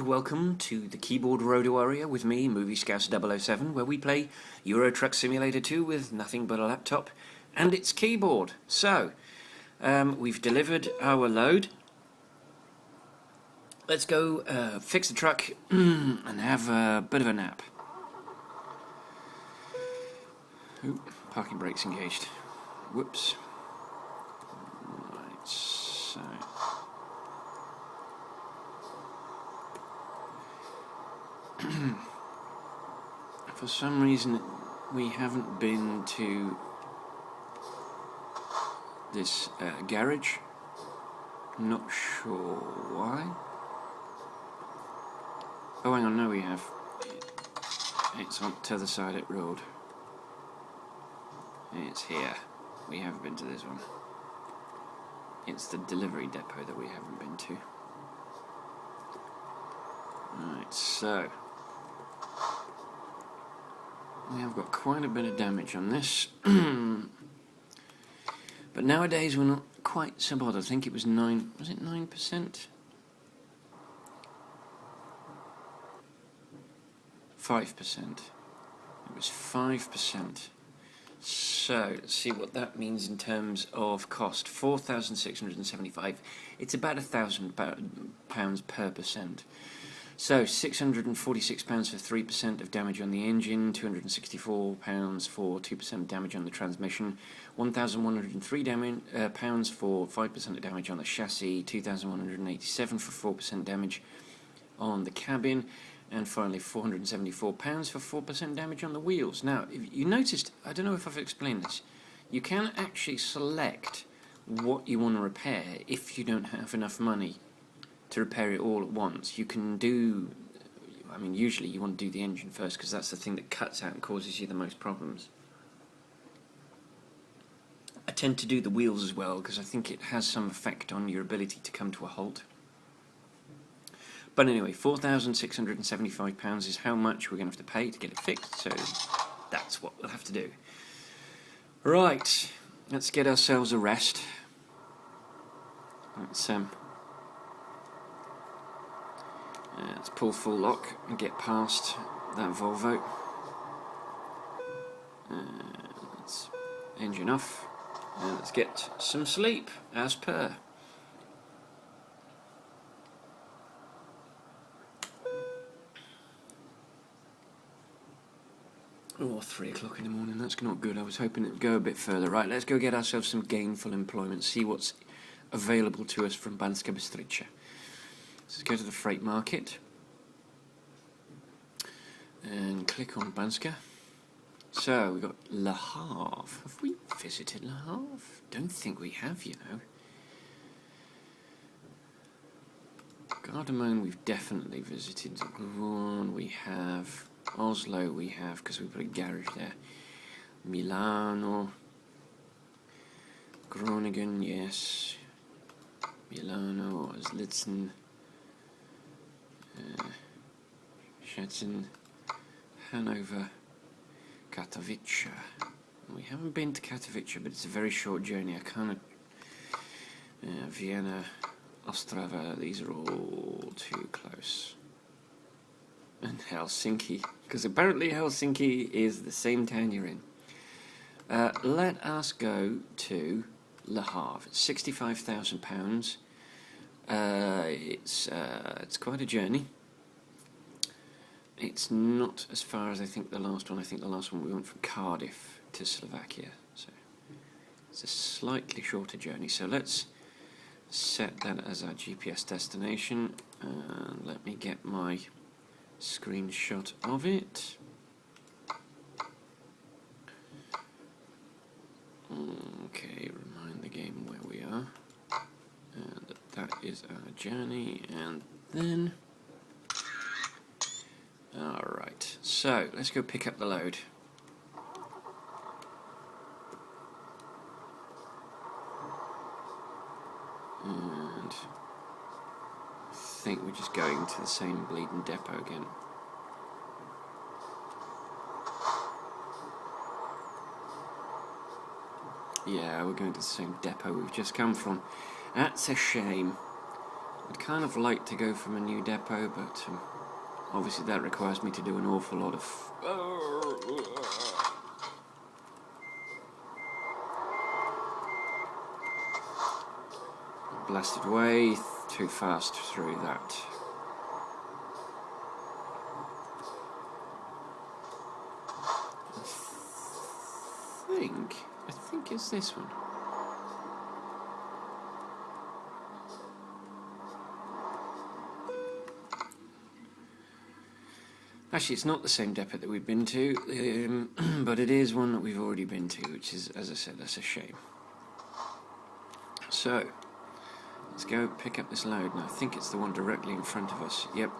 welcome to the Keyboard Road Warrior with me, Movie Scouse 007, where we play Euro Truck Simulator 2 with nothing but a laptop and its keyboard. So, we've delivered our load. Let's go fix the truck and have a bit of a nap. Ooh, parking brakes engaged. Whoops. Right, so... For some reason we haven't been to this garage. Not sure why. Oh, hang on, no we have. It's on the other side of the road. It's here. We haven't been to this one. It's the delivery depot that we haven't been to. Right, so we have got quite a bit of damage on this. But nowadays we're not quite so bothered. I think it was 9%? 5%. It was 5%. So, let's see what that means in terms of cost. 4,675. It's about £1,000 per percent. So, £646 for 3% of damage on the engine, £264 for 2% damage on the transmission, £1,103 for 5% of damage on the chassis, £2,187 for 4% damage on the cabin, and finally £474 for 4% damage on the wheels. Now, if you noticed, I don't know if I've explained this, you can actually select what you want to repair if you don't have enough money to repair it all at once. You can do, I mean, usually you want to do the engine first because that's the thing that cuts out and causes you the most problems. I tend to do the wheels as well because I think it has some effect on your ability to come to a halt. But anyway, £4,675 is how much we're going to have to pay to get it fixed, so that's what we'll have to do. Right, let's get ourselves a rest. Let's pull full lock and get past that Volvo. Let's engine off, and let's get some sleep, as per. Oh, 3 o'clock in the morning, that's not good. I was hoping it would go a bit further. Right, let's go get ourselves some gainful employment, see what's available to us from Banska Bystrica. Let's go to the freight market and click on Banska. So we've got Le Havre. Have we visited Le Havre? Don't think we have, you know. Gardermoen we've definitely visited. Rouen we have. Oslo we have, because we put a garage there. Milano. Groningen, yes. Milano, Oslitzen. Szczecin, Hanover, Katowice. We haven't been to Katowice, but it's a very short journey. I kind of Vienna, Ostrava. These are all too close. And Helsinki, because apparently Helsinki is the same town you're in. Let us go to Le Havre. It's £65,000. It's quite a journey. It's not as far as I think the last one. I think the last one we went from Cardiff to Slovakia. So it's a slightly shorter journey. So let's set that as our GPS destination. And let me get my screenshot of it. Okay, remind the game where we are. And that is our journey. And then... Alright, so let's go pick up the load. And I think we're just going to the same bleeding depot again. Yeah, we're going to the same depot we've just come from. That's a shame. I'd kind of like to go from a new depot, but obviously that requires me to do an awful lot of... Blasted way too fast through that. I think it's this one. Actually, it's not the same depot that we've been to, but it is one that we've already been to, which is, as I said, that's a shame. So, let's go pick up this load, and I think it's the one directly in front of us. Yep.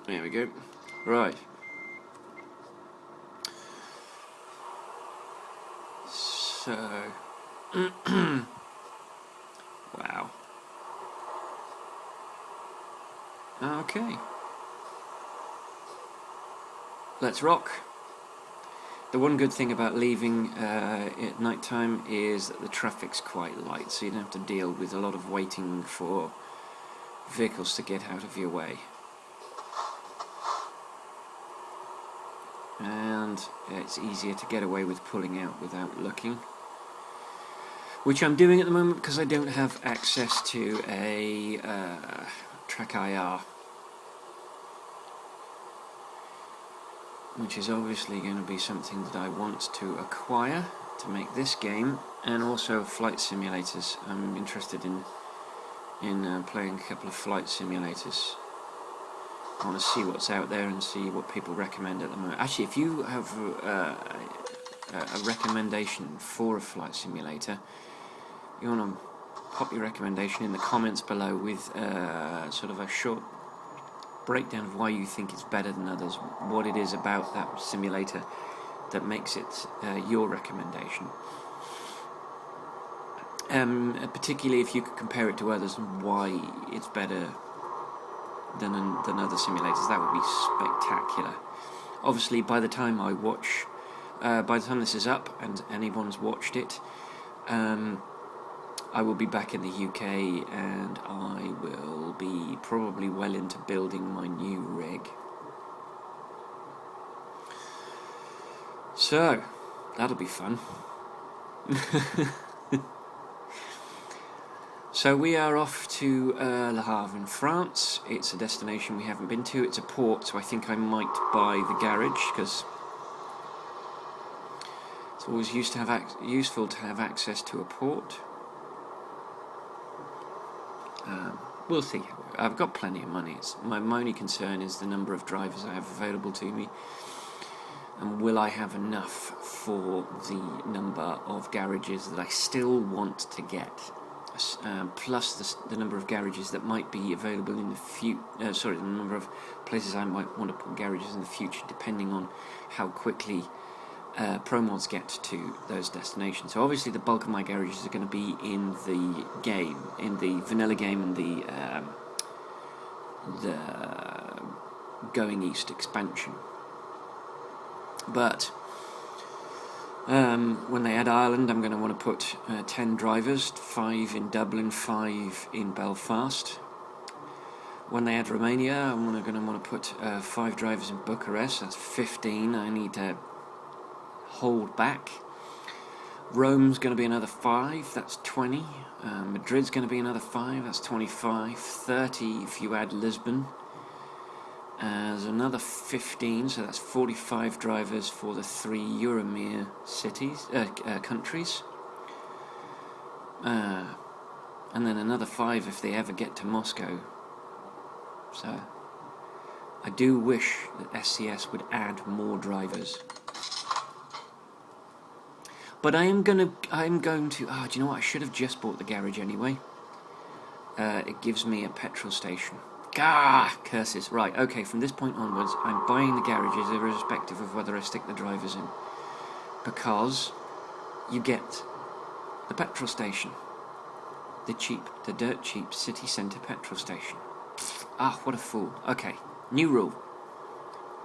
There we go. Right. So, wow. Okay. Let's rock. The one good thing about leaving at night time is that the traffic's quite light, so you don't have to deal with a lot of waiting for vehicles to get out of your way. And it's easier to get away with pulling out without looking, which I'm doing at the moment because I don't have access to a track IR, which is obviously going to be something that I want to acquire to make this game, and also flight simulators. I'm interested in playing a couple of flight simulators. I want to see what's out there and see what people recommend at the moment. Actually, if you have a recommendation for a flight simulator, you want to pop your recommendation in the comments below with sort of a short breakdown of why you think it's better than others, what it is about that simulator that makes it your recommendation. Particularly if you could compare it to others and why it's better than other simulators, that would be spectacular. Obviously, by the time this is up and anyone's watched it, I will be back in the UK and I will be probably well into building my new rig. So, that'll be fun. So we are off to Le Havre in France. It's a destination we haven't been to. It's a port, so I think I might buy the garage, because it's always useful to have access to a port. We'll see. I've got plenty of money. My only concern is the number of drivers I have available to me, and will I have enough for the number of garages that I still want to get. Plus the number of garages that might be available in the future. The number of places I might want to put garages in the future, depending on how quickly ProMods get to those destinations. So obviously the bulk of my garages are going to be in the game, in the vanilla game, and the Going East expansion. But when they add Ireland, I'm going to want to put 10 drivers, 5 in Dublin, 5 in Belfast. When they add Romania, I'm going to want to put 5 drivers in Bucharest. That's 15. I need to hold back. Rome's going to be another 5. That's 20. Madrid's going to be another 5. That's 25. 30 if you add Lisbon. There's another 15, so that's 45 drivers for the 3 Euromir countries. And then another 5 if they ever get to Moscow. So I do wish that SCS would add more drivers. But I'm going to do you know what, I should have just bought the garage anyway. It gives me a petrol station. Curses. Right, okay, from this point onwards, I'm buying the garages irrespective of whether I stick the drivers in. Because you get The petrol station. The dirt cheap city centre petrol station. Ah, what a fool. Okay, new rule.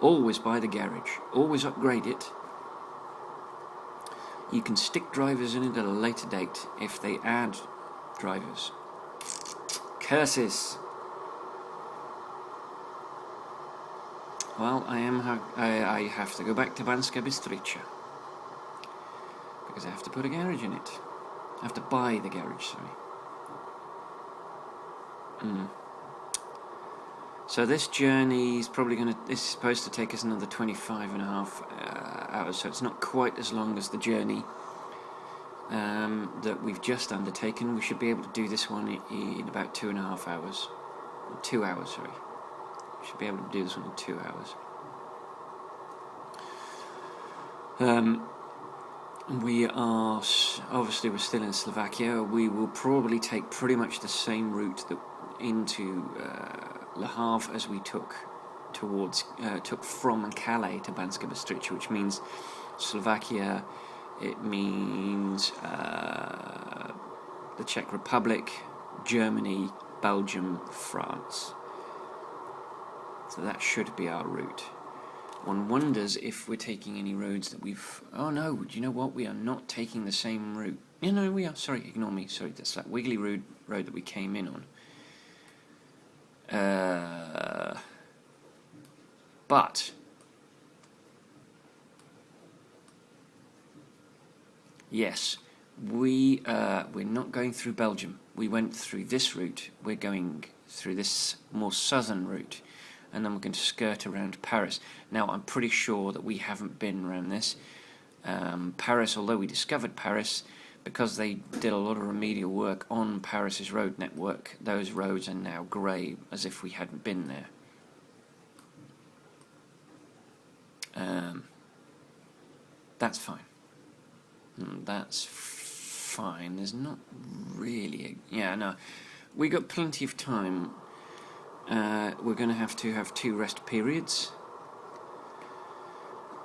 Always buy the garage. Always upgrade it. You can stick drivers in it at a later date if they add drivers. Curses. Well, I have to go back to Banska Bystrica because I have to put a garage in it. I have to buy the garage, sorry. So this journey is probably it's supposed to take us another 25.5 hours, so it's not quite as long as the journey that we've just undertaken. We should be able to do this one in about 2.5 hours. 2 hours, sorry. We should be able to do this one in 2 hours. We are, obviously we're still in Slovakia. We will probably take pretty much the same route into Le Havre as we took from Calais to Banska Bystrica, which means Slovakia, it means the Czech Republic, Germany, Belgium, France. So that should be our route. One wonders if we're taking any roads that we've... Oh no, do you know what? We are not taking the same route. Yeah, no, we are. Sorry, ignore me. Sorry, that's that wiggly road that we came in on. But yes, we're not going through Belgium. We went through this route. We're going through this more southern route, and then we're going to skirt around Paris. Now, I'm pretty sure that we haven't been around this. Paris, although we discovered Paris, because they did a lot of remedial work on Paris's road network, those roads are now grey, as if we hadn't been there. That's fine. That's fine. There's not really yeah, no. We got plenty of time. We're going to have 2 rest periods.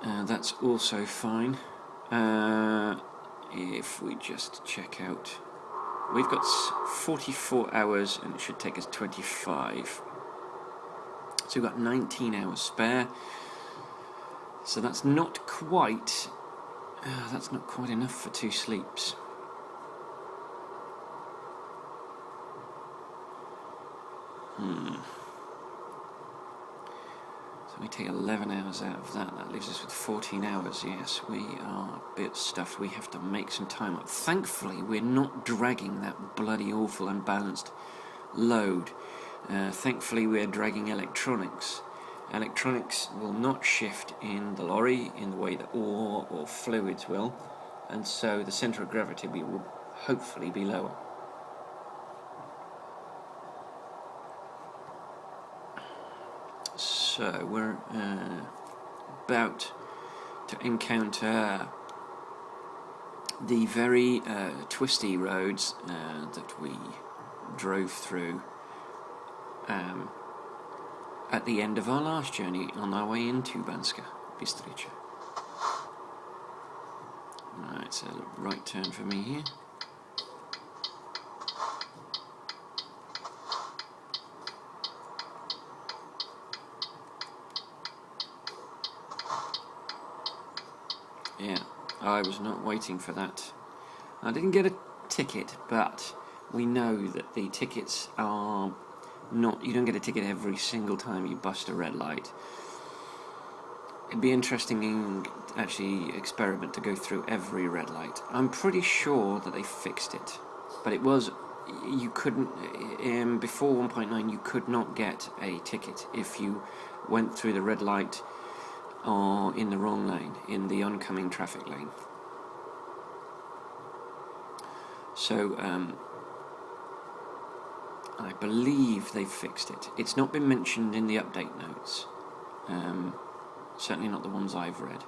That's also fine. If we just check out, we've got 44 hours and it should take us 25. So we've got 19 hours spare. So that's not quite enough for 2 sleeps. So we take 11 hours out of that. That leaves us with 14 hours. Yes, we are a bit stuffed. We have to make some time up. Thankfully, we're not dragging that bloody awful unbalanced load. Thankfully, we're dragging electronics. Electronics will not shift in the lorry in the way that ore or fluids will, and so the centre of gravity will hopefully be lower. So we're about to encounter the very twisty roads that we drove through at the end of our last journey on our way into Banska Bystrica. Right, so right turn for me here. Yeah, I was not waiting for that. I didn't get a ticket, but we know that the tickets are not... You don't get a ticket every single time you bust a red light. It'd be interesting, actually, experiment to go through every red light. I'm pretty sure that they fixed it, but it was... You couldn't... before 1.9, you could not get a ticket if you went through the red light or in the wrong lane, in the oncoming traffic lane. So, I believe they've fixed it. It's not been mentioned in the update notes. Certainly not the ones I've read.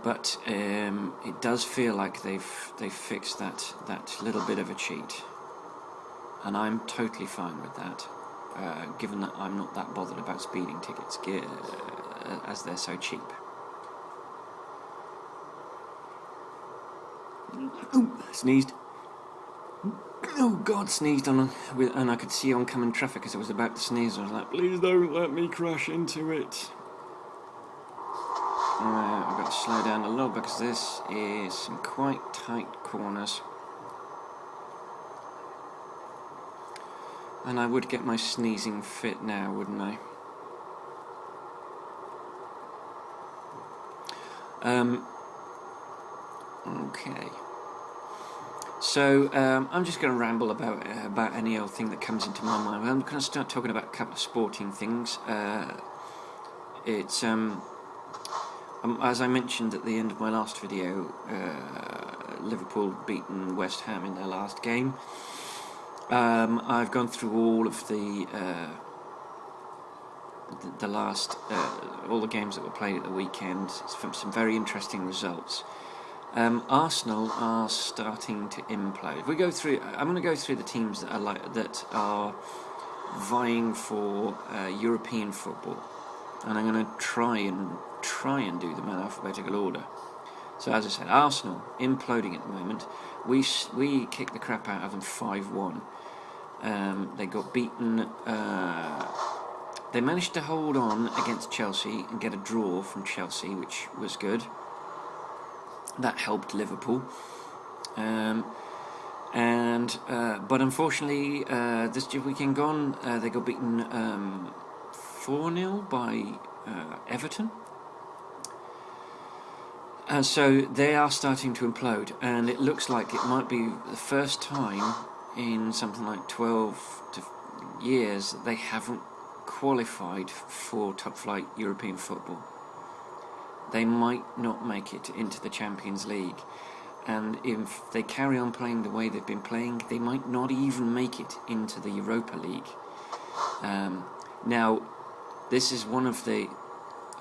But it does feel like they've fixed that little bit of a cheat. And I'm totally fine with that, given that I'm not that bothered about speeding tickets, as they're so cheap. Oh, sneezed. Oh God, sneezed on, and I could see oncoming traffic as I was about to sneeze. I was like, please don't let me crash into it. I've got to slow down a little because this is some quite tight corners. And I would get my sneezing fit now, wouldn't I? Okay. So I'm just going to ramble about any old thing that comes into my mind. I'm going to start talking about a couple of sporting things. It's as I mentioned at the end of my last video, Liverpool beaten West Ham in their last game. I've gone through all of the last all the games that were played at the weekend. Some very interesting results. Arsenal are starting to implode. I'm going to go through the teams that are vying for European football, and I'm going to try and do them in alphabetical order. So as I said, Arsenal imploding at the moment. We kicked the crap out of them 5-1. They got beaten. They managed to hold on against Chelsea and get a draw from Chelsea, which was good. That helped Liverpool. But unfortunately, this weekend gone, they got beaten 4-0 by Everton. So they are starting to implode, and it looks like it might be the first time in something like 12 years that they haven't qualified for top-flight European football. They might not make it into the Champions League, and if they carry on playing the way they've been playing, they might not even make it into the Europa League. Now, this is one of the...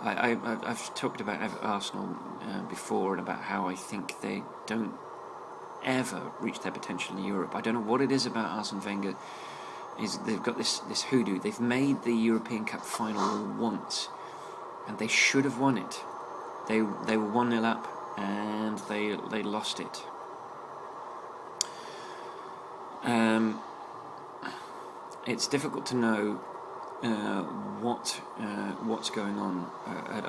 I've talked about Arsenal before, and about how I think they don't ever reach their potential in Europe. I don't know what it is about Arsene Wenger. They've got this hoodoo. They've made the European Cup final once, and they should have won it. They were 1-0 up, and they lost it. It's difficult to know what's going on at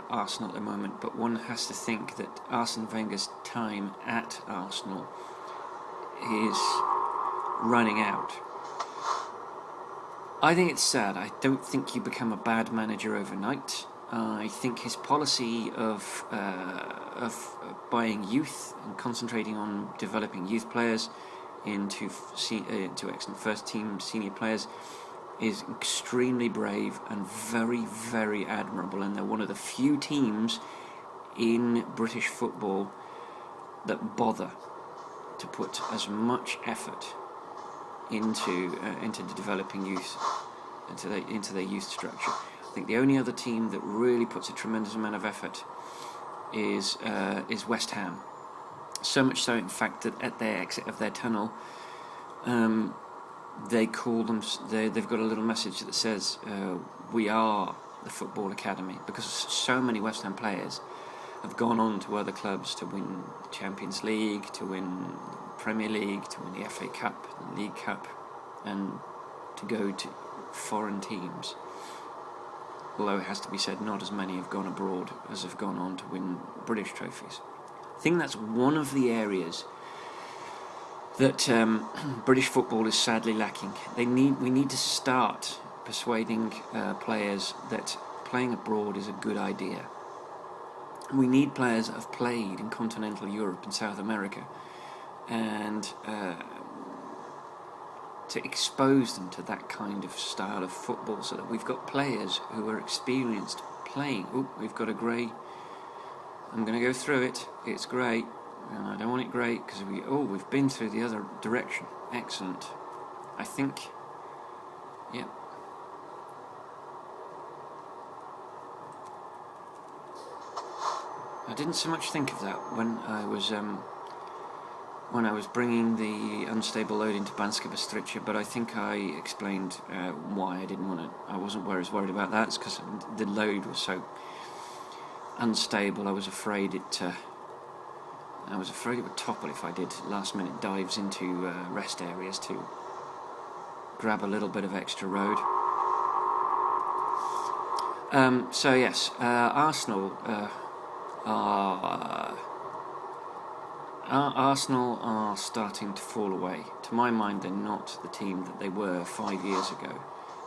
Arsenal at the moment, but one has to think that Arsene Wenger's time at Arsenal is running out. I think it's sad. I don't think you become a bad manager overnight. I think his policy of buying youth and concentrating on developing youth players into excellent first team senior players is extremely brave and very, very admirable, and they're one of the few teams in British football that bother to put as much effort into the developing youth, into their youth structure. I think the only other team that really puts a tremendous amount of effort is West Ham. So much so, in fact, that at their exit of their tunnel, they call them. They've got a little message that says, "We are the football academy," because so many West Ham players have gone on to other clubs to win the Champions League, to win Premier League, to win the FA Cup, the League Cup, and to go to foreign teams. Although it has to be said, not as many have gone abroad as have gone on to win British trophies. I think that's one of the areas that British football is sadly lacking. We need to start persuading players that playing abroad is a good idea. We need players that have played in continental Europe and South America, and to expose them to that kind of style of football, so that we've got players who are experienced playing. Oh, we've got a grey. I'm going to go through it. It's grey, and I don't want it grey because we've been through the other direction. Excellent. I think. Yep. I didn't so much think of that when I was bringing the unstable load into Banska Bystrica, but I think I explained why I didn't want it. I wasn't as worried about that. It's because the load was so unstable. I was afraid it I was afraid it would topple if I did last-minute dives into rest areas to grab a little bit of extra road. So yes, Arsenal are starting to fall away. To my mind, they're not the team that they were 5 years ago.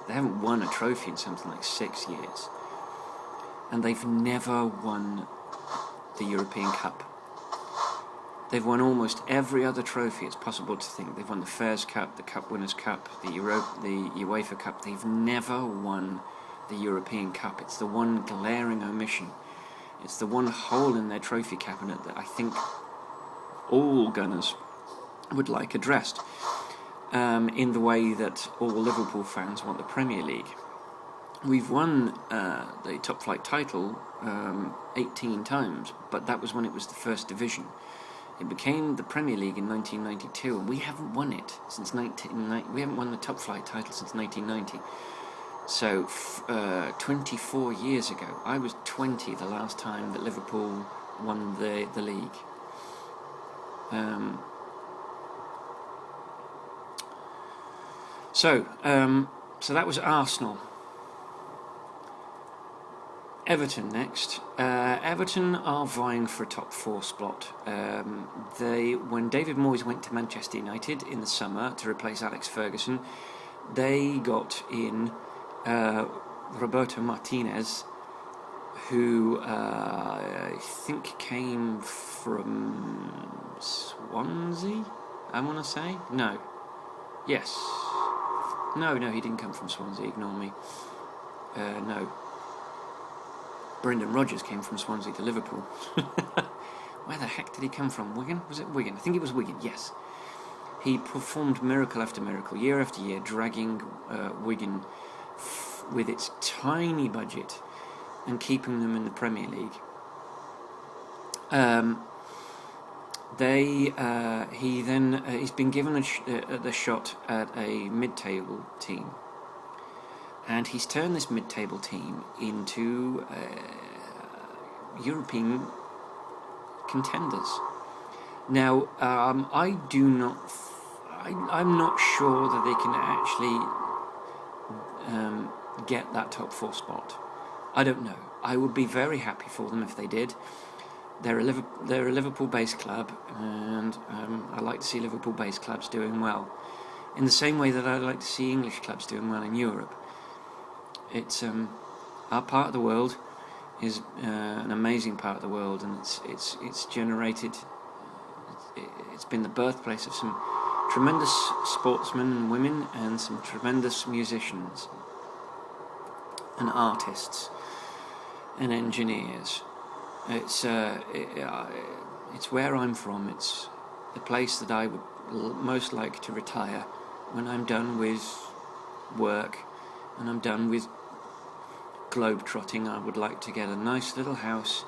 They haven't won a trophy in something like 6 years. And they've never won the European Cup. They've won almost every other trophy it's possible to think. They've won the Fairs Cup, the Cup Winners' Cup, the UEFA Cup. They've never won the European Cup. It's the one glaring omission. It's the one hole in their trophy cabinet that I think all Gunners would like addressed, in the way that all Liverpool fans want the Premier League. We've won the top flight title 18 times, but that was when it was the first division. It became the Premier League in 1992, and we haven't won it since we haven't won the top flight title since 1990. So 24 years ago, I was 20 the last time that Liverpool won the league. So that was Arsenal. Everton next. Everton are vying for a top 4 spot. When David Moyes went to Manchester United in the summer to replace Alex Ferguson, they got in Roberto Martinez, who I think came from Swansea, I want to say. No. Yes. No, he didn't come from Swansea, ignore me. No. Brendan Rodgers came from Swansea to Liverpool. Where the heck did he come from? Wigan? Was it Wigan? I think it was Wigan, yes. He performed miracle after miracle, year after year, dragging Wigan with its tiny budget and keeping them in the Premier League. He's been given the shot at a mid-table team, and he's turned this mid-table team into European contenders. Now, I'm not sure that they can actually get that top 4 spot. I don't know. I would be very happy for them if they did. They're a Liverpool-based club, and I like to see Liverpool-based clubs doing well, in the same way that I like to see English clubs doing well in Europe. It's our part of the world is an amazing part of the world, and it's generated. It's been the birthplace of some tremendous sportsmen and women, and some tremendous musicians and artists and engineers. It's where I'm from. It's the place that I would most like to retire when I'm done with work and I'm done with globe-trotting. I would like to get a nice little house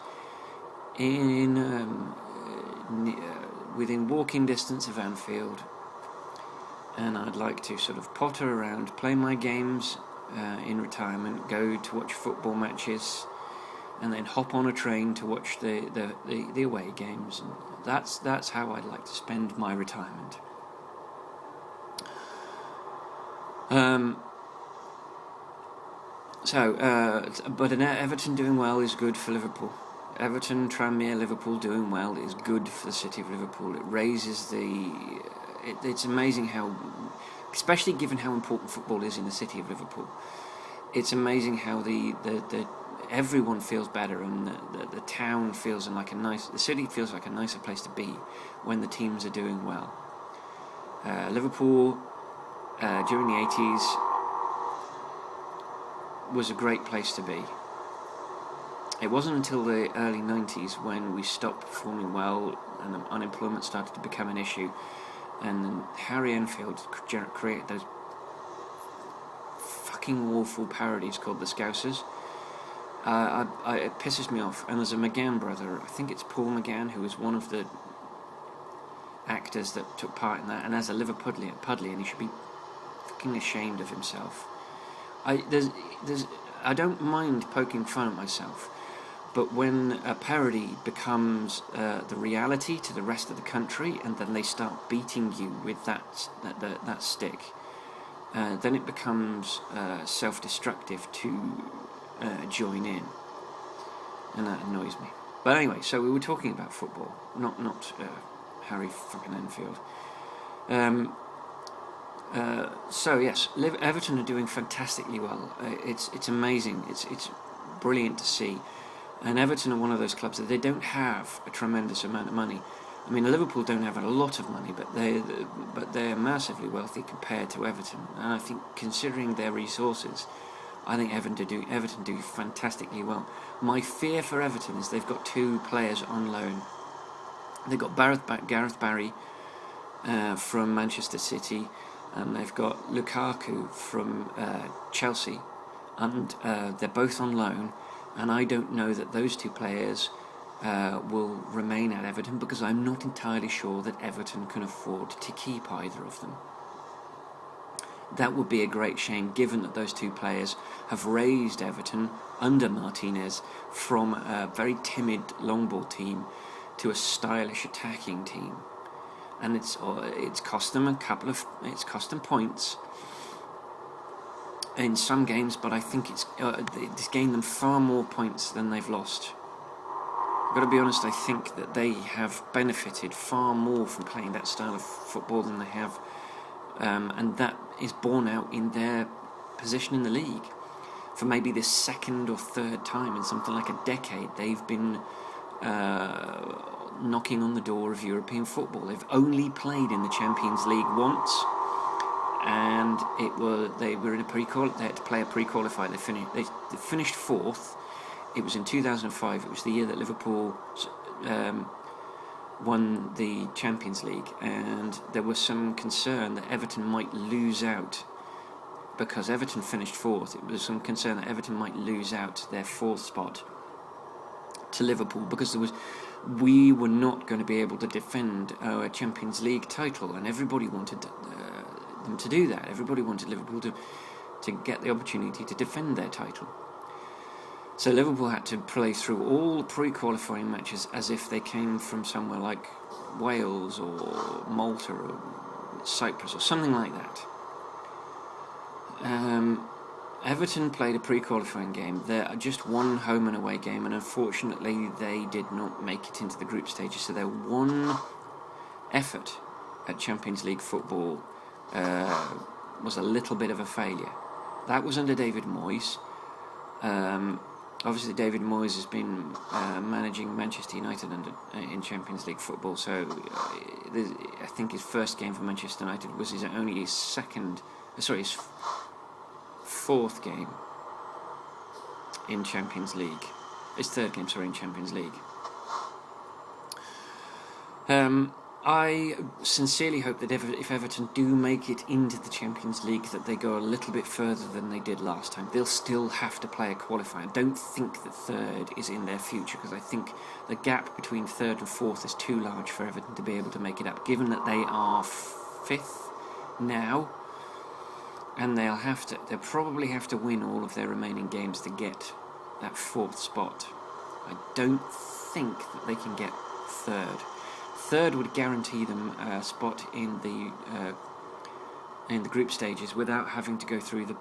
within walking distance of Anfield, and I'd like to sort of potter around, play my games in retirement, go to watch football matches, and then hop on a train to watch the away games. And that's how I'd like to spend my retirement. But Everton doing well is good for Liverpool. Everton, Tranmere, Liverpool doing well is good for the city of Liverpool. It raises it's amazing how, especially given how important football is in the city of Liverpool, it's amazing how everyone feels better, and the town feels the city feels like a nicer place to be when the teams are doing well. Liverpool during the 80s was a great place to be. It wasn't until the early 90s when we stopped performing well and unemployment started to become an issue, and then Harry Enfield created those fucking awful parodies called the Scousers. It pisses me off. And there's a McGann brother, I think it's Paul McGann, who was one of the actors that took part in that, and as a Liverpudlian, he should be fucking ashamed of himself. I don't mind poking fun at myself, But when a parody becomes the reality to the rest of the country, and then they start beating you with that stick, then it becomes self-destructive to join in, and that annoys me. But anyway, so we were talking about football, not Harry fucking Enfield. So yes, Everton are doing fantastically well. It's amazing. It's brilliant to see. And Everton are one of those clubs that they don't have a tremendous amount of money. I mean, Liverpool don't have a lot of money, but they're massively wealthy compared to Everton. And I think, considering their resources, I think Everton do fantastically well. My fear for Everton is they've got two players on loan. They've got Gareth Barry from Manchester City, and they've got Lukaku from Chelsea, and they're both on loan. And I don't know that those two players will remain at Everton, because I'm not entirely sure that Everton can afford to keep either of them. That would be a great shame, given that those two players have raised Everton under Martinez from a very timid long ball team to a stylish attacking team, and it's cost them points in some games, but I think it's gained them far more points than they've lost. I've got to be honest, I think that they have benefited far more from playing that style of football than they have, and that is borne out in their position in the league. For maybe the second or third time in something like a decade, they've been knocking on the door of European football. They've only played in the Champions League once, and they were in they had to play a pre-qualifier. They finished fourth. It was in 2005. It was the year that Liverpool won the Champions League, and there was some concern that Everton might lose out. Because Everton finished fourth, it was some concern that Everton might lose out their fourth spot to Liverpool, because we were not going to be able to defend our Champions League title, and everybody wanted them to do that. Everybody wanted Liverpool to get the opportunity to defend their title. So Liverpool had to play through all pre-qualifying matches as if they came from somewhere like Wales or Malta or Cyprus or something like that. Everton played a pre-qualifying game. They're just one home and away game, and unfortunately they did not make it into the group stages, so their one effort at Champions League football was a little bit of a failure. That was under David Moyes. Obviously David Moyes has been managing Manchester United in Champions League football, so I think his first game for Manchester United was his fourth game in Champions League. His third game, in Champions League. I sincerely hope that if Everton do make it into the Champions League, that they go a little bit further than they did last time. They'll still have to play a qualifier. I don't think that third is in their future, because I think the gap between third and fourth is too large for Everton to be able to make it up, given that they are fifth now, and they'll probably have to win all of their remaining games to get that fourth spot. I don't think that they can get third. Third would guarantee them a spot in the group stages without having to go through the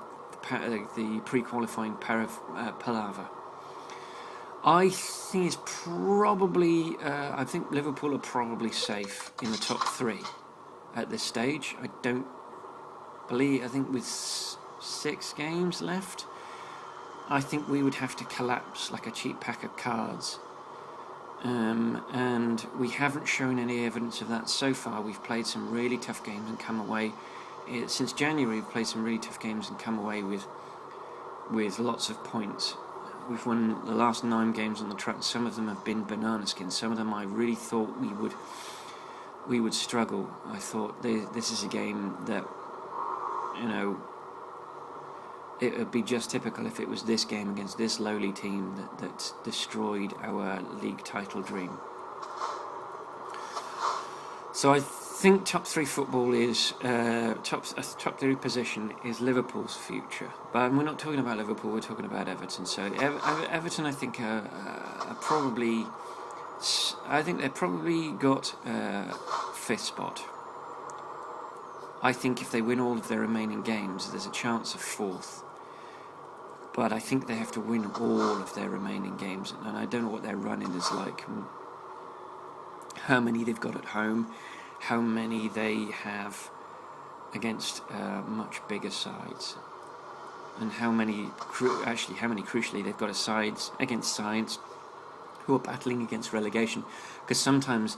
pre-qualifying palaver. I think I think Liverpool are probably safe in the top three at this stage. I think with 6 games left, I think we would have to collapse like a cheap pack of cards. And we haven't shown any evidence of that so far. We've played some really tough games and come away. Since January, we've played some really tough games and come away with lots of points. We've won the last 9 games on the trot. Some of them have been banana skins. Some of them I really thought we would struggle. I thought this is a game that, it would be just typical if it was this game against this lowly team that destroyed our league title dream. So I think top three football is top three position is Liverpool's future, but we're not talking about Liverpool. We're talking about Everton. So Everton, I think, are probably. I think they've probably got fifth spot. I think if they win all of their remaining games, there's a chance of fourth. But I think they have to win all of their remaining games, and I don't know what their run-in is like. How many they've got at home, how many they have against much bigger sides, and how many crucially they've got against sides who are battling against relegation, because sometimes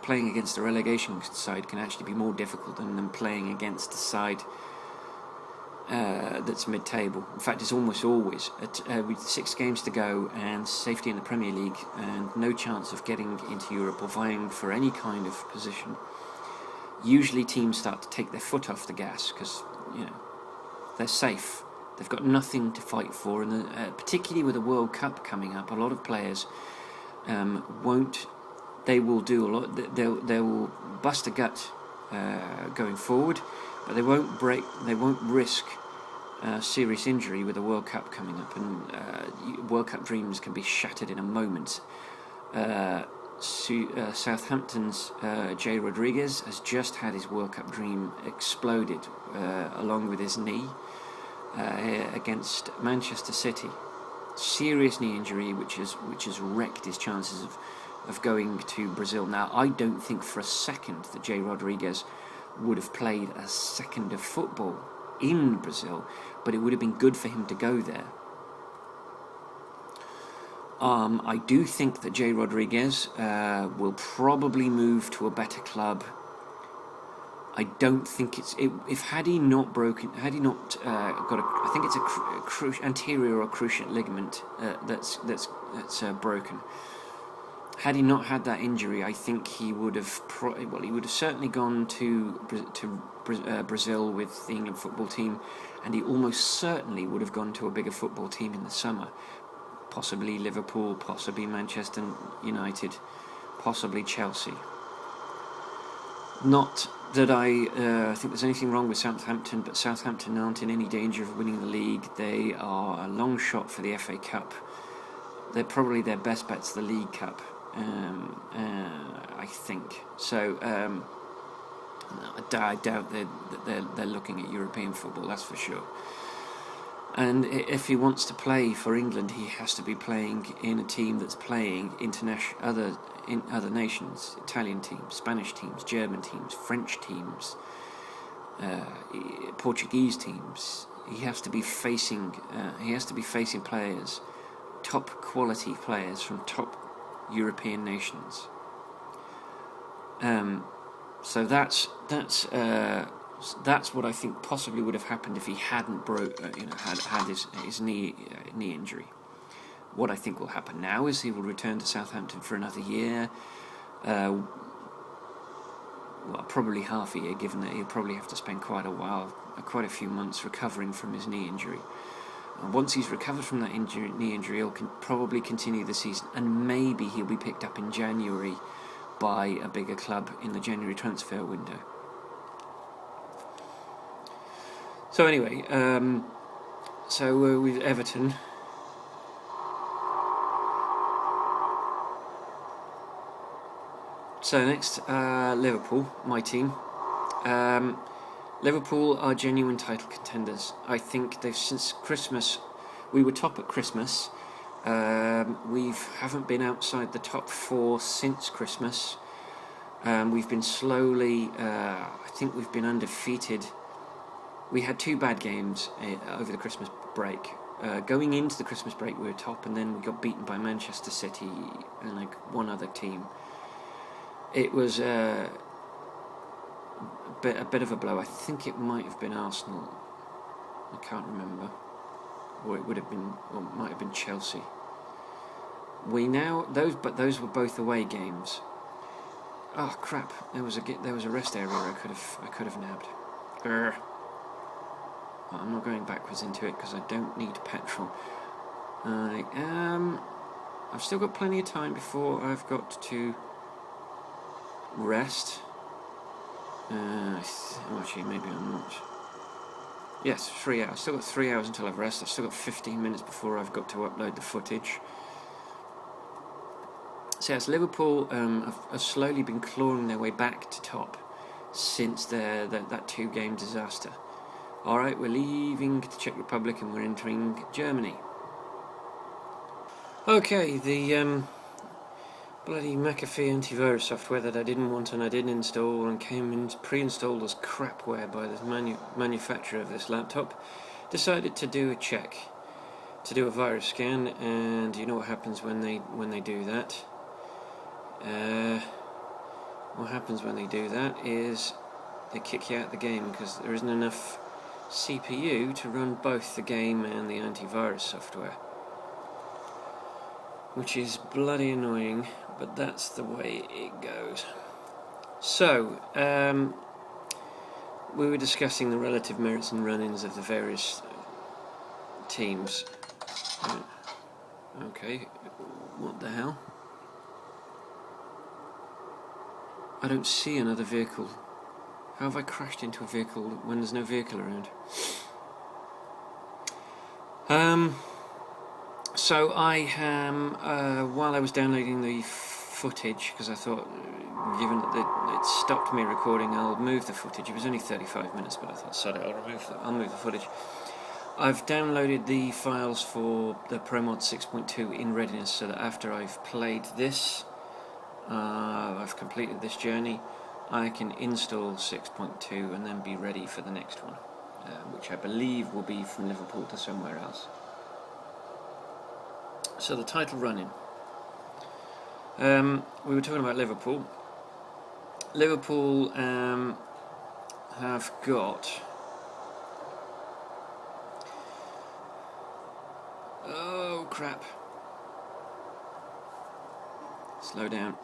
playing against a relegation side can actually be more difficult than playing against a side that's mid-table. In fact, it's almost always with 6 games to go and safety in the Premier League and no chance of getting into Europe or vying for any kind of position. Usually, teams start to take their foot off the gas because they're safe. They've got nothing to fight for, and particularly with the World Cup coming up, a lot of players won't. They will do a lot. They will bust a gut going forward, but they won't break. They won't risk serious injury with the World Cup coming up, and World Cup dreams can be shattered in a moment. Southampton's Jay Rodriguez has just had his World Cup dream exploded along with his knee against Manchester City. Serious knee injury, which has wrecked his chances of going to Brazil. Now, I don't think for a second that Jay Rodriguez would have played a second of football in Brazil, but it would have been good for him to go there. I do think that Jay Rodriguez will probably move to a better club. I don't think had he not got I think it's a anterior or cruciate ligament that's broken. Had he not had that injury, I think he would have he would have certainly gone to Brazil with the England football team, and he almost certainly would have gone to a bigger football team in the summer, possibly Liverpool, possibly Manchester United, possibly Chelsea. Not that I think there's anything wrong with Southampton, but Southampton aren't in any danger of winning the league. They are a long shot for the FA Cup. They're probably their best bet's the League Cup. I think so. I doubt they're looking at European football. That's for sure. And if he wants to play for England, he has to be playing in a team that's playing in other nations: Italian teams, Spanish teams, German teams, French teams, Portuguese teams. He has to be facing players, top quality players from top European nations. So that's what I think possibly would have happened if he hadn't had his knee injury. What I think will happen now is he will return to Southampton for another year, probably half a year, given that he'll probably have to spend quite a few months recovering from his knee injury. Once he's recovered from that knee injury, he'll probably continue the season, and maybe he'll be picked up in January by a bigger club in the January transfer window. So anyway, with Everton. So next, Liverpool, my team. Liverpool are genuine title contenders. I think since Christmas, we were top at Christmas. We haven't been outside the top 4 since Christmas. We've been slowly, I think we've been undefeated. We had 2 bad games over the Christmas break. Going into the Christmas break, we were top, and then we got beaten by Manchester City and one other team. It was a bit of a blow. I think it might have been Arsenal. I can't remember, or it might have been Chelsea. Those were both away games. Oh crap! There was a rest area I could have nabbed. Well, I'm not going backwards into it because I don't need petrol. I've still got plenty of time before I've got to rest. Actually, maybe I'm not. Yes, 3 hours. Still got 3 hours until I've rest. I've still got 15 minutes before I've got to upload the footage. So yes, Liverpool have slowly been clawing their way back to top since that 2-game disaster. Alright, we're leaving the Czech Republic and we're entering Germany. Okay, the bloody McAfee antivirus software that I didn't want and I didn't install and came in pre-installed as crapware by the manufacturer of this laptop, decided to do a check, to do a virus scan, and you know what happens when they do that. What happens when they do that is they kick you out of the game because there isn't enough CPU to run both the game and the antivirus software, which is bloody annoying, but that's the way it goes. So, we were discussing the relative merits and run-ins of the various teams. Okay, what the hell? I don't see another vehicle. How have I crashed into a vehicle when there's no vehicle around? So I while I was downloading the footage, because I thought, given that it stopped me recording, I'll move the footage. It was only 35 minutes, but I thought, sod it, I'll move the footage. I've downloaded the files for the ProMods 6.2 in readiness, so that after I've played this, I've completed this journey, I can install 6.2 and then be ready for the next one, which I believe will be from Liverpool to somewhere else. So the title run-in. We were talking about Liverpool. Liverpool have got... Oh crap. Slow down.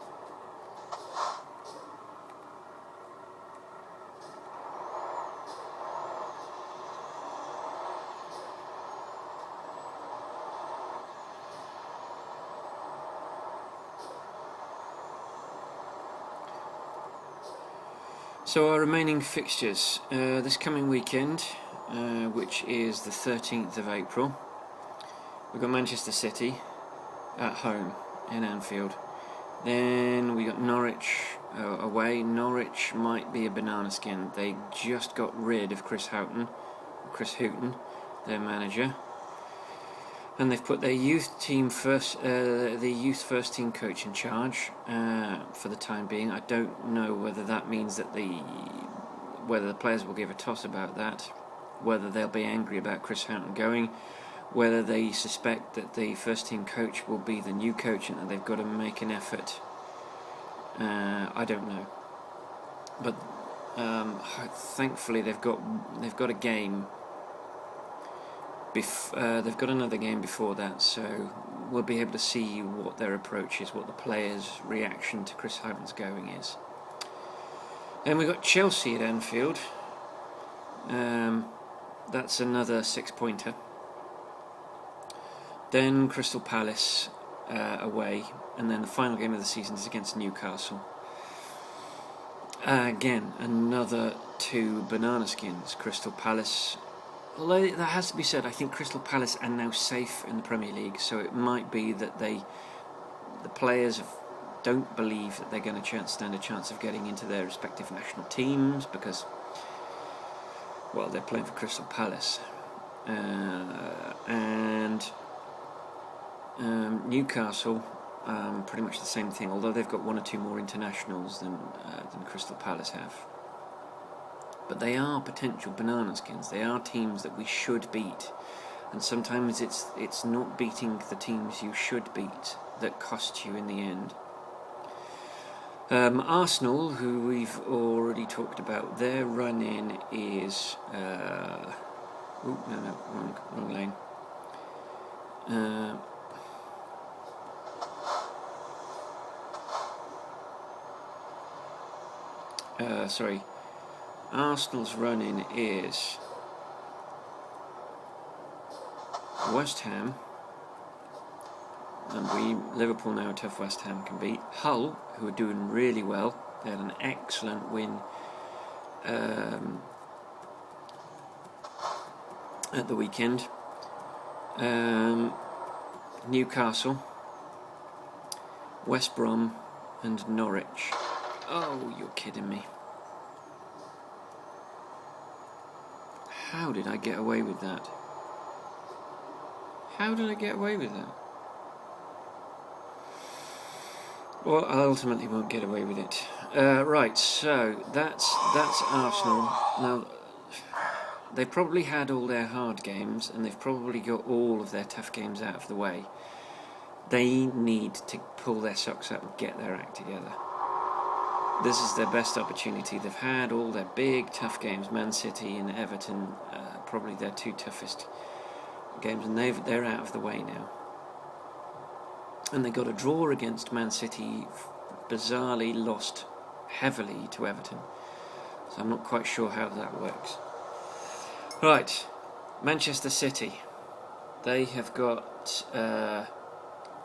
So our remaining fixtures this coming weekend, which is the 13th of April, we've got Manchester City at home in Anfield. Then we got Norwich away. Norwich might be a banana skin. They just got rid of Chris Houghton, their manager, and they've put their youth team first, the youth first team coach in charge for the time being. I don't know whether that means that whether the players will give a toss about that, whether they'll be angry about Chris Houghton going, whether they suspect that the first team coach will be the new coach and that they've got to make an effort. I don't know, but thankfully they've got a game. They've got another game before that, so we'll be able to see what their approach is, what the players' reaction to Chris Houghton's going is. Then we've got Chelsea at Anfield. That's another 6-pointer. Then Crystal Palace away, and then the final game of the season is against Newcastle. Again, another 2 banana skins. Crystal Palace. Although that has to be said, I think Crystal Palace are now safe in the Premier League, so it might be that the players don't believe that they're going to stand a chance of getting into their respective national teams because, well, they're playing for Crystal Palace. And Newcastle, pretty much the same thing, although they've got 1 or 2 more internationals than Crystal Palace have. But they are potential banana skins. They are teams that we should beat, and sometimes it's not beating the teams you should beat that cost you in the end. Arsenal, who we've already talked about, their run-in is wrong lane. Sorry. Arsenal's run-in is West Ham, and Liverpool know how tough West Ham can be. Hull, who are doing really well, They had an excellent win at the weekend. Newcastle, West Brom and Norwich. Oh, you're kidding me. How did I get away with that? How did I get away with that? Well, I ultimately won't get away with it. Right, so that's Arsenal. Now, they've probably had all their hard games, and they've probably got all of their tough games out of the way. They need to pull their socks up and get their act together. This is their best opportunity. They've had all their big, tough games, Man City and Everton, probably their two toughest games, and they're out of the way now. And they got a draw against Man City, bizarrely lost heavily to Everton. So I'm not quite sure how that works. Right, Manchester City. They have got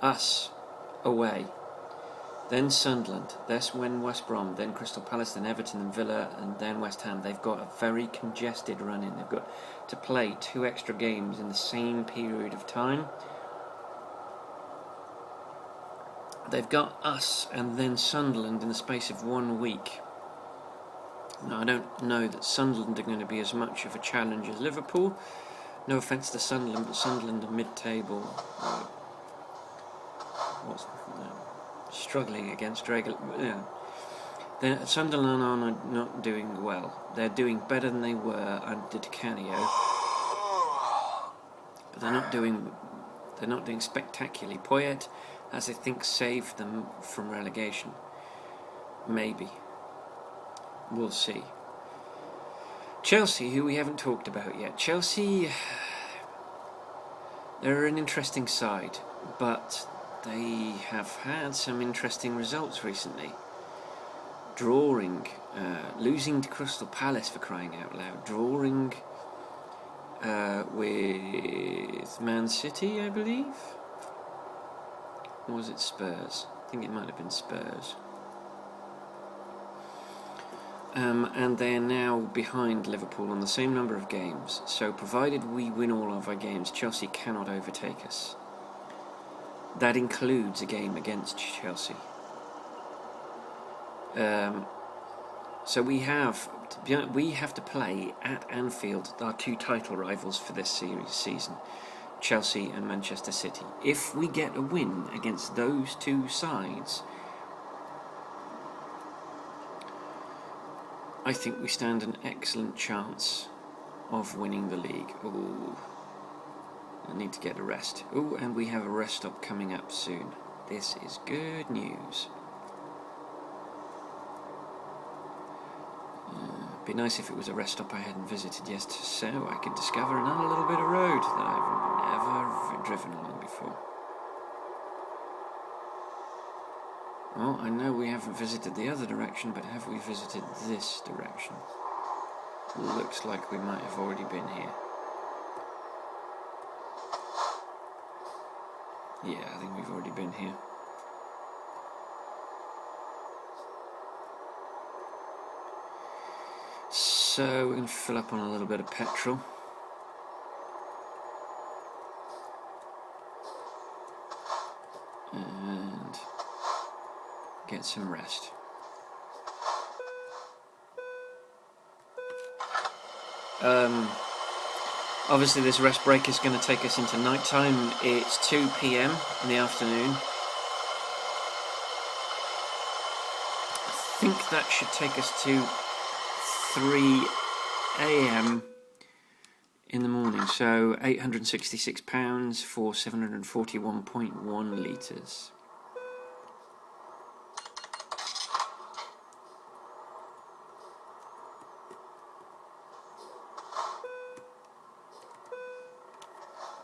us away. Then Sunderland, then West Brom, then Crystal Palace, then Everton and Villa, and then West Ham. They've got a very congested run in. They've got to play 2 extra games in the same period of time. They've got us and then Sunderland in the space of 1 week. Now, I don't know that Sunderland are going to be as much of a challenge as Liverpool. No offence to Sunderland, but Sunderland are mid-table. Struggling against regular. Yeah. Sunderland are not doing well. They're doing better than they were under Di Canio, but they're not doing spectacularly. Poyet has, I think, saved them from relegation. Maybe. We'll see. Chelsea, who we haven't talked about yet. Chelsea, they're an interesting side, but they have had some interesting results recently. Losing to Crystal Palace, for crying out loud. Drawing with Man City, I believe. Or was it Spurs? I think it might have been Spurs. And they're now behind Liverpool on the same number of games. So provided we win all of our games, Chelsea cannot overtake us. That includes a game against Chelsea. So we have to play at Anfield our 2 title rivals for this season, Chelsea and Manchester City. If we get a win against those 2 sides, I think we stand an excellent chance of winning the league. Ooh. I need to get a rest. Oh, and we have a rest stop coming up soon. This is good news. Be nice if it was a rest stop I hadn't visited yet, so I could discover another little bit of road that I've never driven along before. Well, I know we haven't visited the other direction, but have we visited this direction? Looks like we might have already been here. Yeah, I think we've already been here. So we're going to fill up on a little bit of petrol. And get some rest. Obviously this rest break is going to take us into night time. It's 2 p.m. in the afternoon. I think that should take us to 3 a.m. in the morning. So £866 for 741.1 litres.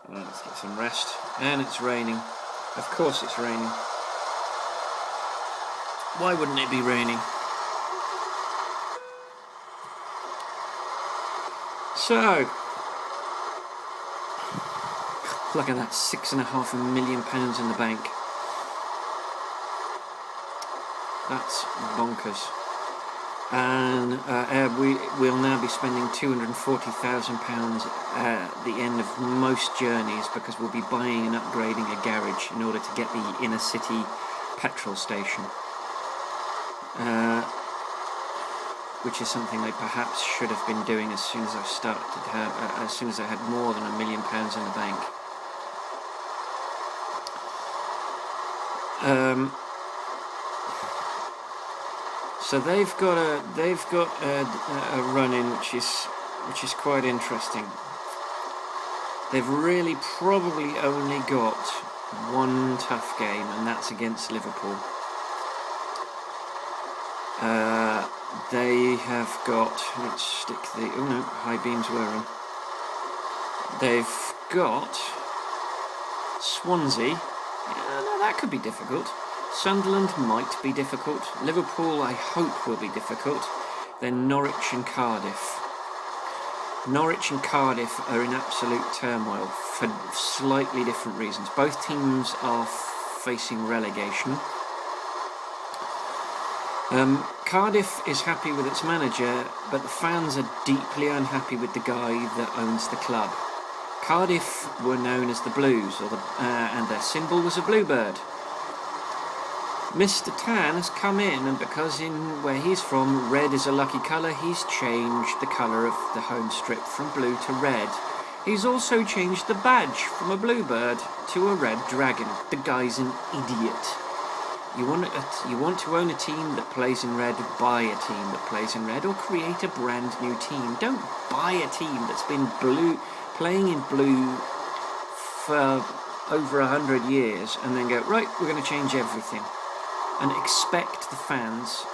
Let's get some rest. And it's raining. Of course it's raining. Why wouldn't it be raining? So, look at that, £6.5 million in the bank. That's bonkers. and we'll now be spending £240,000 at the end of most journeys, because we'll be buying and upgrading a garage in order to get the inner city petrol station, which is something they perhaps should have been doing as soon as I started as soon as I had more than £1 million in the bank. So they've got a run-in which is quite interesting. They've really probably only got one tough game, and that's against Liverpool. They have got, let's stick the, oh no, high beams were on. They've got Swansea. Yeah, no, that could be difficult. Sunderland might be difficult. Liverpool, I hope, will be difficult. Then Norwich and Cardiff. Norwich and Cardiff are in absolute turmoil for slightly different reasons. Both teams are facing relegation. Cardiff is happy with its manager, but the fans are deeply unhappy with the guy that owns the club. Cardiff were known as the Blues, and their symbol was a bluebird. Mr. Tan has come in, and because in where he's from, red is a lucky colour, he's changed the colour of the home strip from blue to red. He's also changed the badge from a bluebird to a red dragon. The guy's an idiot. You want to own a team that plays in red, buy a team that plays in red, or create a brand new team. Don't buy a team that's been playing in blue for over 100 years and then go, right, we're going to change everything, and expect the fans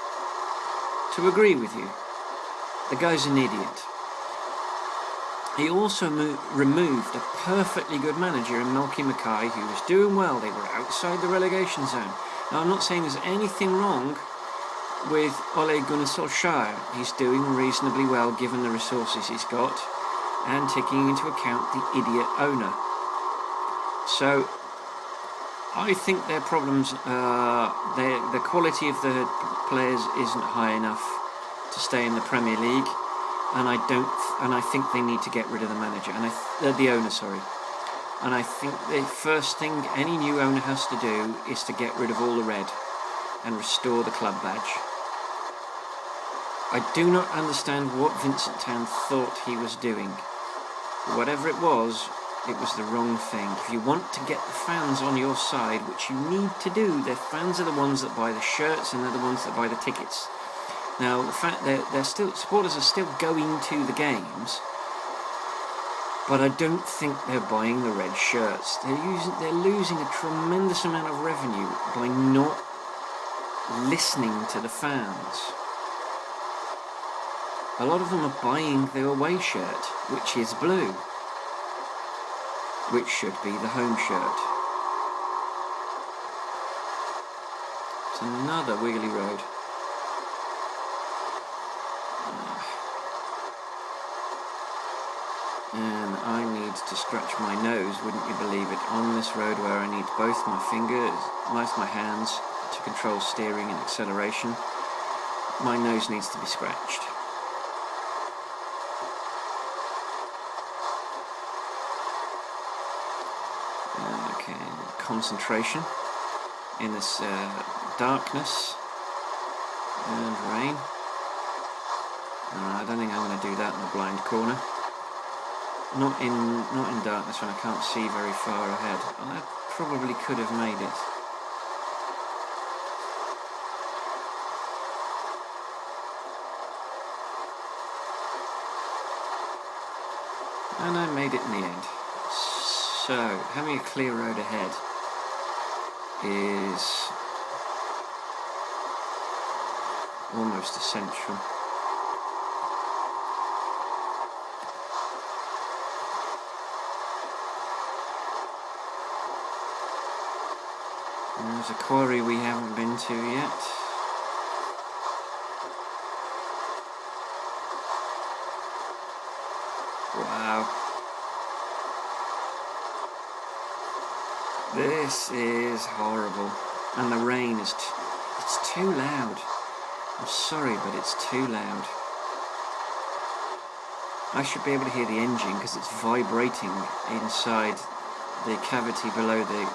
to agree with you. The guy's an idiot. He also removed a perfectly good manager in Malky Mackay, who was doing well. They were outside the relegation zone. Now, I'm not saying there's anything wrong with Ole Gunnar Solskjaer. He's doing reasonably well given the resources he's got, and taking into account the idiot owner. So I think their problems, the quality of the players isn't high enough to stay in the Premier League, and I think they need to get rid of the manager, and the owner, sorry. And I think the first thing any new owner has to do is to get rid of all the red and restore the club badge. I do not understand what Vincent Tan thought he was doing. Whatever it was the wrong thing. If you want to get the fans on your side, which you need to do, the fans are the ones that buy the shirts and they're the ones that buy the tickets. Now, the fact that supporters are still going to the games, but I don't think they're buying the red shirts. They're losing a tremendous amount of revenue by not listening to the fans. A lot of them are buying the away shirt, which is blue, which should be the home shirt. It's another wiggly road. And I need to scratch my nose, wouldn't you believe it, on this road where I need both my hands to control steering and acceleration. My nose needs to be scratched. Okay, concentration in this darkness and rain. I don't think I'm going to do that in a blind corner. Not in darkness when I can't see very far ahead. I probably could have made it. And I made it in the end. So, having a clear road ahead is almost essential. There's a quarry we haven't been to yet. Wow. This is horrible. And the rain is it's too loud. I'm sorry, but it's too loud. I should be able to hear the engine because it's vibrating inside the cavity below the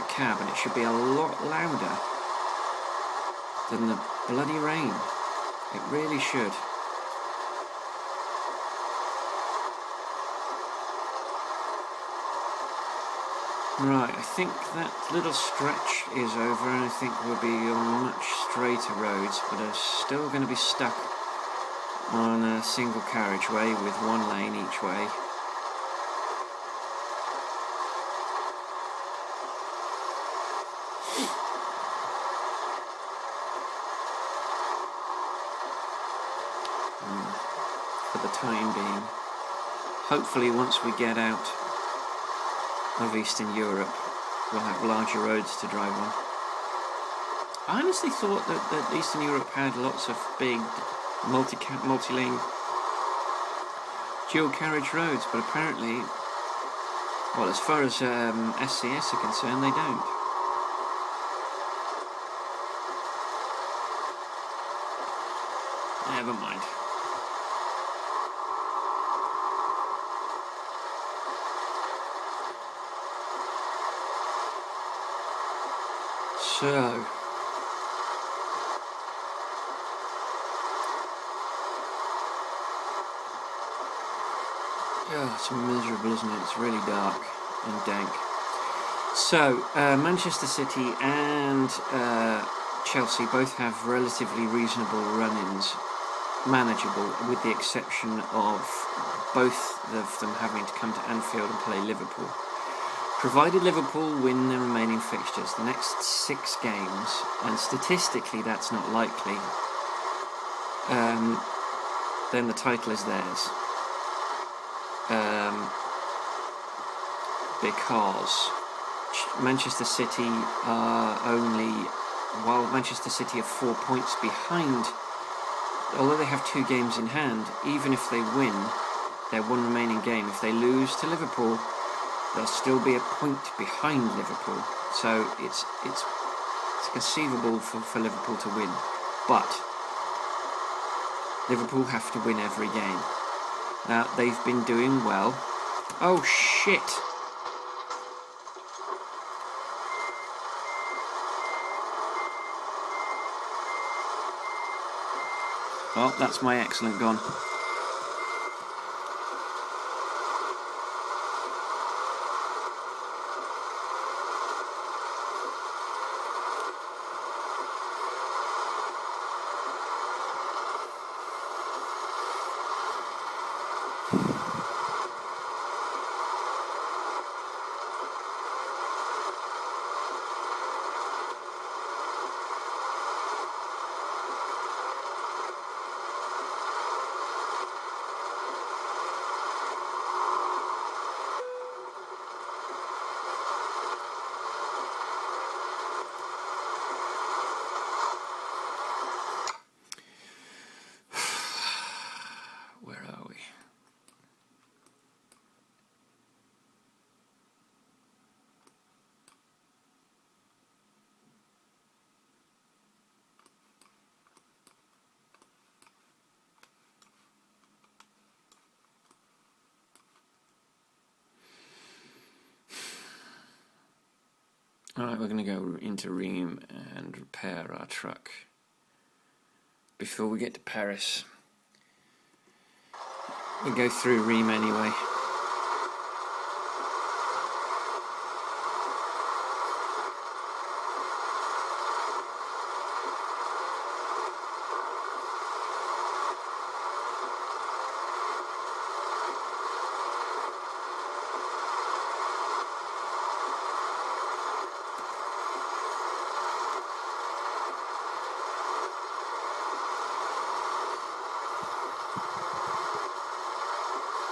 cab, and it should be a lot louder than the bloody rain. It really should. Right, I think that little stretch is over, and I think we'll be on much straighter roads, but are still going to be stuck on a single carriageway with one lane each way. For the time being. Hopefully once we get out of Eastern Europe, we'll have larger roads to drive on. I honestly thought that Eastern Europe had lots of big multi-lane dual carriage roads, but apparently, well, as far as SCS are concerned, they don't. Never mind. So, oh, it's miserable, isn't it? It's really dark and dank. So, Manchester City and Chelsea both have relatively reasonable run-ins, manageable, with the exception of both of them having to come to Anfield and play Liverpool. Provided Liverpool win their remaining fixtures, the next 6 games, and statistically that's not likely, then the title is theirs. Because Manchester City are while Manchester City are 4 points behind, although they have 2 games in hand, even if they win their one remaining game, if they lose to Liverpool, they'll still be a point behind Liverpool. So it's conceivable for Liverpool to win, but Liverpool have to win every game. Now, they've been doing well. Oh shit! Well, that's my excellent gone. Alright, we're going to go into Rheims and repair our truck before we get to Paris. We go through Rheims anyway.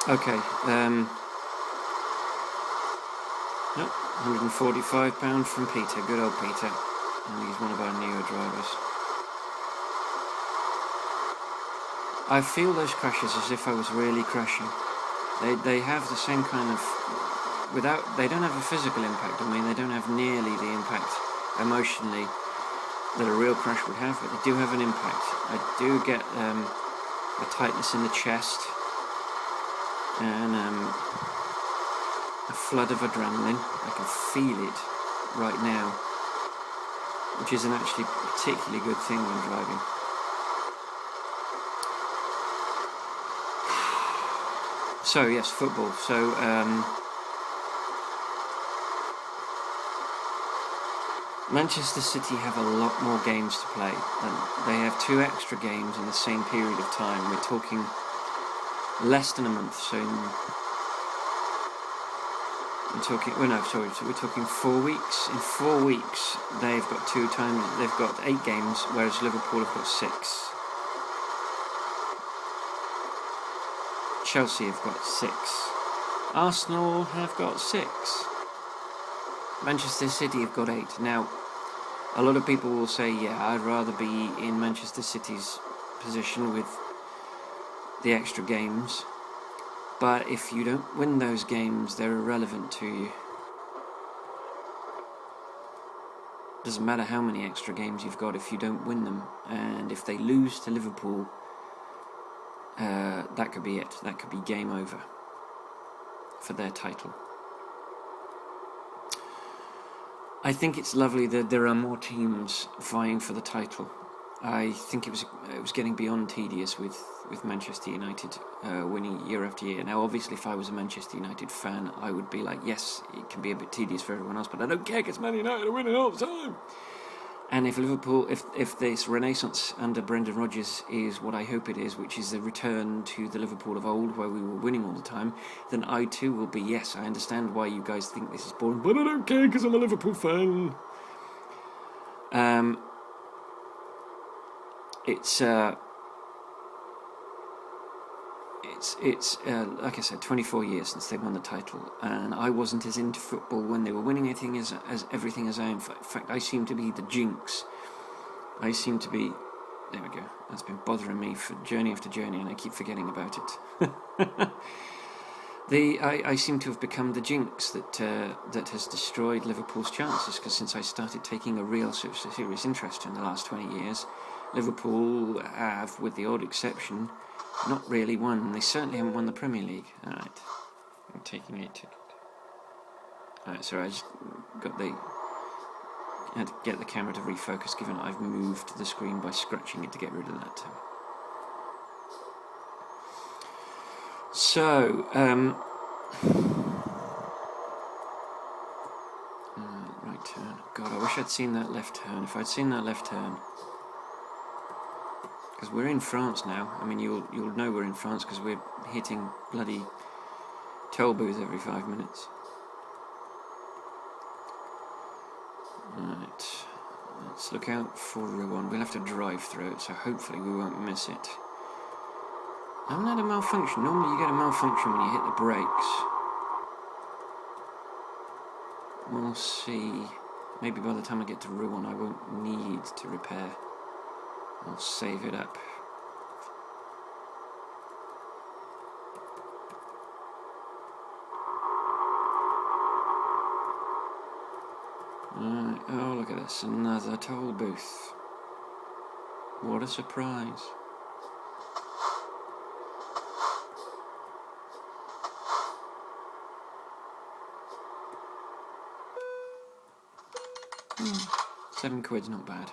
Okay, nope, £145 from Peter, good old Peter, and he's one of our newer drivers. I feel those crashes as if I was really crashing. They have the same kind of, they don't have a physical impact on me, they don't have nearly the impact emotionally that a real crash would have, but they do have an impact. I do get a tightness in the chest and a flood of adrenaline. I can feel it right now, which isn't actually a particularly good thing when driving. So yes, football. So Manchester City have a lot more games to play. They have 2 extra games in the same period of time. We're talking less than a month. So so we're talking 4 weeks. In 4 weeks, they've got 8 games, whereas Liverpool have got 6. Chelsea have got 6. Arsenal have got 6. Manchester City have got 8. Now, a lot of people will say, yeah, I'd rather be in Manchester City's position with the extra games. But if you don't win those games, they're irrelevant to you. Doesn't matter how many extra games you've got if you don't win them. And if they lose to Liverpool, that could be it. That could be game over for their title. I think it's lovely that there are more teams vying for the title. I think it was getting beyond tedious with Manchester United winning year after year. Now, obviously, if I was a Manchester United fan, I would be like, yes, it can be a bit tedious for everyone else, but I don't care because Man United are winning all the time. And if Liverpool, if this renaissance under Brendan Rodgers is what I hope it is, which is a return to the Liverpool of old where we were winning all the time, then I too will be, yes, I understand why you guys think this is boring, but I don't care because I'm a Liverpool fan. It's like I said, 24 years since they won the title, and I wasn't as into football when they were winning anything as everything as I am. In fact, I seem to be the jinx. There we go. That's been bothering me for journey after journey, and I keep forgetting about it. I seem to have become the jinx that has destroyed Liverpool's chances, because since I started taking a real serious interest in the last 20 years, Liverpool have, with the odd exception, not really won. They certainly haven't won the Premier League. Alright, I'm taking a ticket. Alright, sorry, I just had to get the camera to refocus, given I've moved the screen by scratching it to get rid of that. So, right turn. God, I wish I'd seen that left turn. If I'd seen that left turn, because we're in France now. I mean, you'll know we're in France because we're hitting bloody toll booths every 5 minutes. Right, let's look out for Rouen. We'll have to drive through it, so hopefully we won't miss it. I haven't had a malfunction. Normally you get a malfunction when you hit the brakes. We'll see. Maybe by the time I get to Rouen I won't need to repair. I'll save it up. Right, oh look at this, another toll booth. What a surprise. £7's not bad.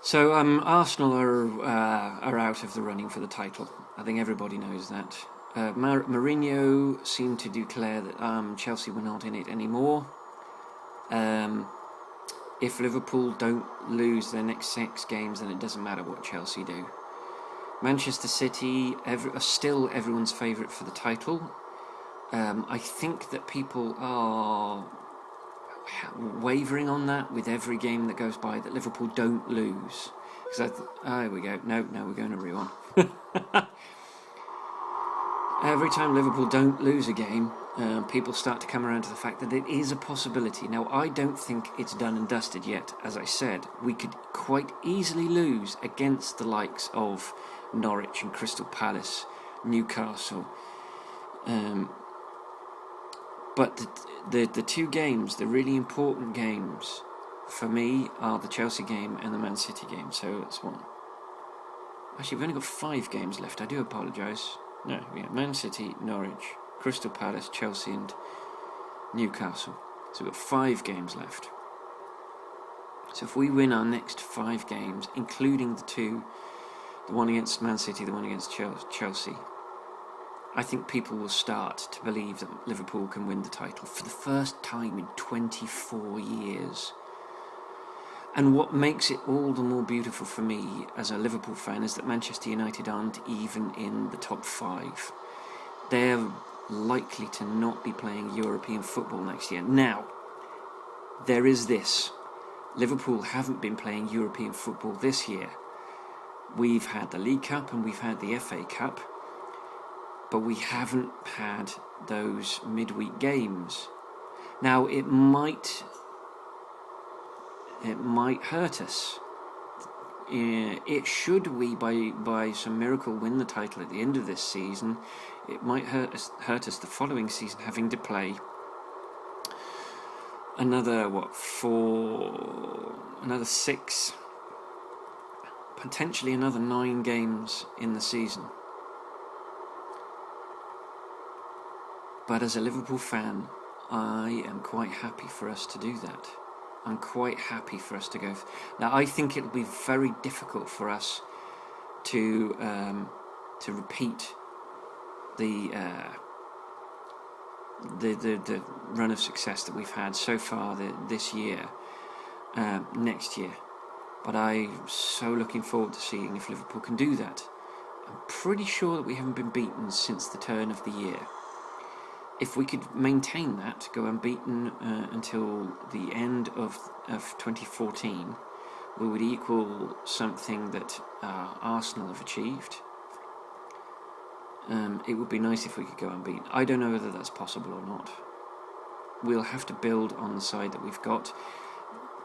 So Arsenal are out of the running for the title. I think everybody knows that. Mourinho seemed to declare that Chelsea were not in it anymore. If Liverpool don't lose their next 6 games, then it doesn't matter what Chelsea do. Manchester City are still everyone's favourite for the title. I think that people are wavering on that with every game that goes by, that Liverpool don't lose. Because here we go. No, we're going to Rouen. Every time Liverpool don't lose a game, people start to come around to the fact that it is a possibility. Now, I don't think it's done and dusted yet. As I said, we could quite easily lose against the likes of Norwich and Crystal Palace, Newcastle. But the 2 games, the really important games, for me are the Chelsea game and the Man City game. So it's one. Actually, we've only got 5 games left. I do apologise. No, yeah, Man City, Norwich, Crystal Palace, Chelsea, and Newcastle. So we've got 5 games left. So if we win our next 5 games, including the one against Man City, the one against Chelsea, I think people will start to believe that Liverpool can win the title for the first time in 24 years. And what makes it all the more beautiful for me as a Liverpool fan is that Manchester United aren't even in the top 5. They're likely to not be playing European football next year. Now, there is this. Liverpool haven't been playing European football this year. We've had the League Cup and we've had the FA Cup, but we haven't had those midweek games. Now, it might hurt us. Should we, by some miracle, win the title at the end of this season, it might hurt us the following season, having to play another 6, potentially another 9 games in the season. But as a Liverpool fan, I am quite happy for us to do that. I'm quite happy for us to go. Now, I think it'll be very difficult for us to repeat the run of success that we've had so far this year, next year. But I'm so looking forward to seeing if Liverpool can do that. I'm pretty sure that we haven't been beaten since the turn of the year. If we could maintain that, go unbeaten until the end of 2014, we would equal something that Arsenal have achieved. It would be nice if we could go unbeaten. I don't know whether that's possible or not. We'll have to build on the side that we've got.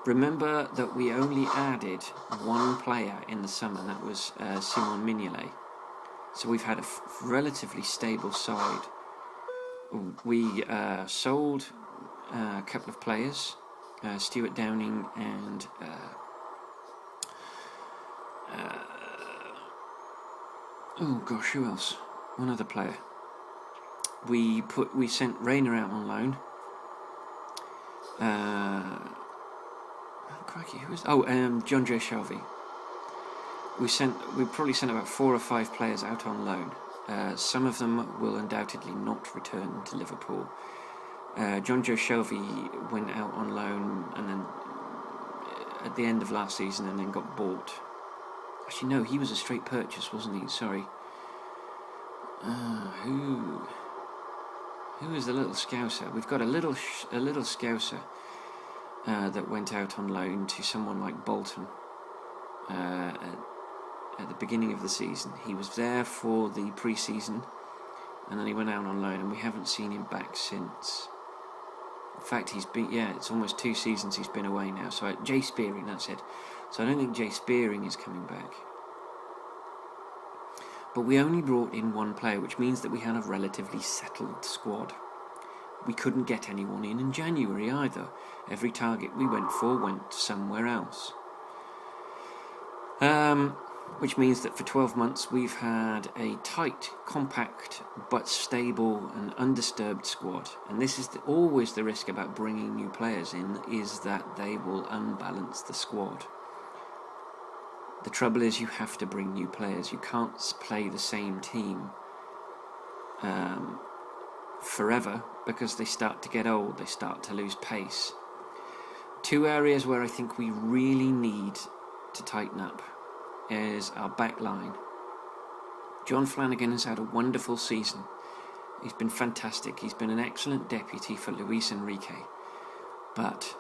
Remember that we only added 1 player in the summer, and that was Simon Mignolet. So we've had a relatively stable side. We sold a couple of players, Stuart Downing and who else? One other player. We sent Rayner out on loan. Crikey, who was? John Joe Shelby. We probably sent about 4 or 5 players out on loan. Some of them will undoubtedly not return to Liverpool. John Joe Shelby went out on loan and then at the end of last season and then got bought. Actually, no, he was a straight purchase, wasn't he? Sorry. Who is the little Scouser? We've got a little Scouser that went out on loan to someone like Bolton at the beginning of the season. He was there for the pre-season and then he went out on loan and we haven't seen him back since. In fact, it's almost 2 seasons he's been away now. So Jay Spearing, that's it. So I don't think Jay Spearing is coming back. But we only brought in 1 player, which means that we had a relatively settled squad. We couldn't get anyone in January either. Every target we went for went somewhere else. Which means that for 12 months we've had a tight, compact, but stable and undisturbed squad. And this is always the risk about bringing new players in, is that they will unbalance the squad. The trouble is you have to bring new players. You can't play the same team forever because they start to get old, they start to lose pace. 2 areas where I think we really need to tighten up is our back line. John Flanagan has had a wonderful season. He's been fantastic. He's been an excellent deputy for Luis Enrique. But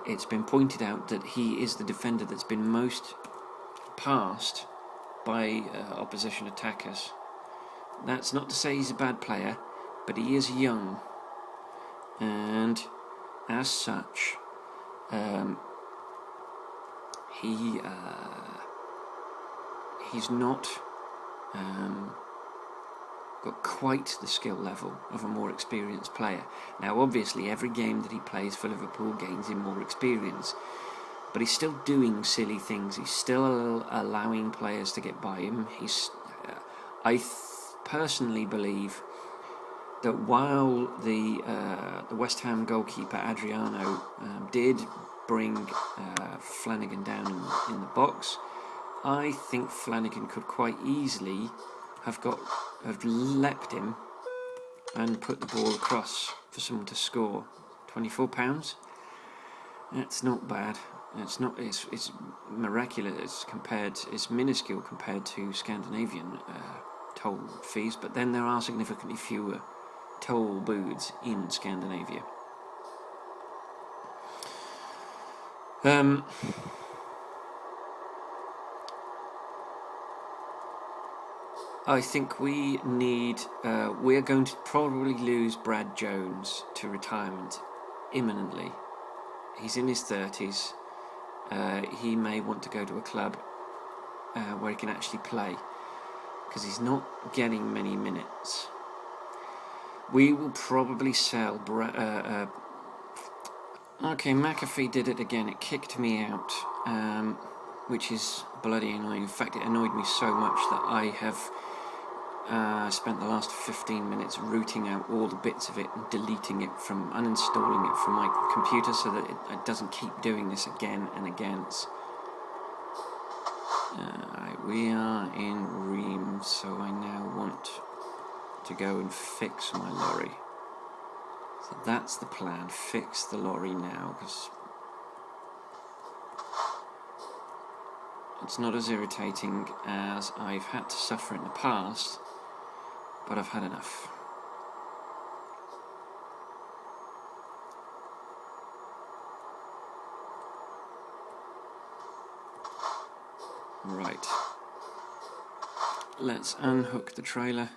it's been pointed out that he is the defender that's been most passed by opposition attackers. That's not to say he's a bad player, but he is young. And as such, he's not got quite the skill level of a more experienced player. Now, obviously, every game that he plays for Liverpool gains him more experience, but he's still doing silly things. He's still allowing players to get by him. I personally believe that while the West Ham goalkeeper Adriano did bring Flanagan down in the box, I think Flanagan could quite easily have leapt him and put the ball across for someone to score. £24. That's not bad. It's not. It's miraculous compared. It's minuscule compared to Scandinavian toll fees, but then there are significantly fewer toll booths in Scandinavia. I think we are going to probably lose Brad Jones to retirement imminently. He's in his 30s. He may want to go to a club where he can actually play, because he's not getting many minutes. We will probably sell okay, McAfee did it again. It kicked me out, which is bloody annoying. In fact, it annoyed me so much that I have spent the last 15 minutes rooting out all the bits of it and deleting it uninstalling it from my computer so that it doesn't keep doing this again and again. We are in Reims, so I now want to go and fix my lorry. So that's the plan, fix the lorry now, because it's not as irritating as I've had to suffer in the past, but I've had enough. Right. Let's unhook the trailer.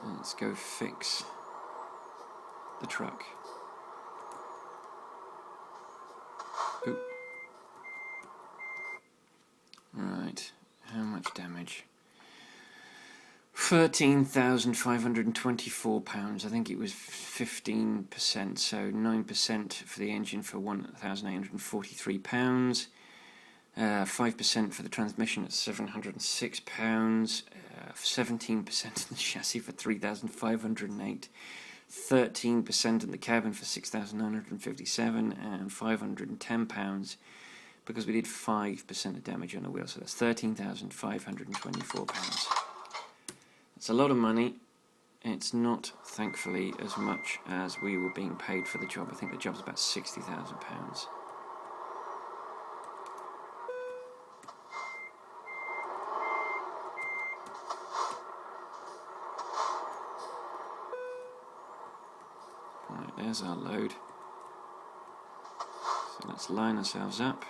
Let's go fix the truck. Oop. Right. How much damage? £13,524. I think it was 15%, so 9% for the engine for £1,843. 5% for the transmission at £706. 17% of the chassis for £3,508. 13% in the cabin for £6,957, and £510 because we did 5% of damage on the wheel, so that's £13,524. It's a lot of money. It's not, thankfully, as much as we were being paid for the job. I think the job's about £60,000. Right, there's our load. So let's line ourselves up.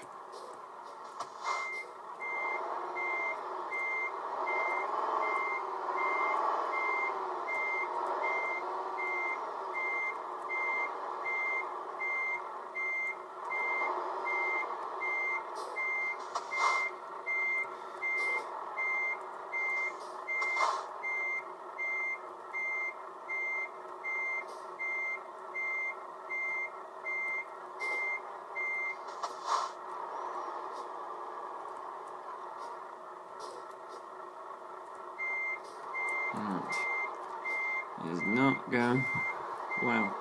Right. It is not going well.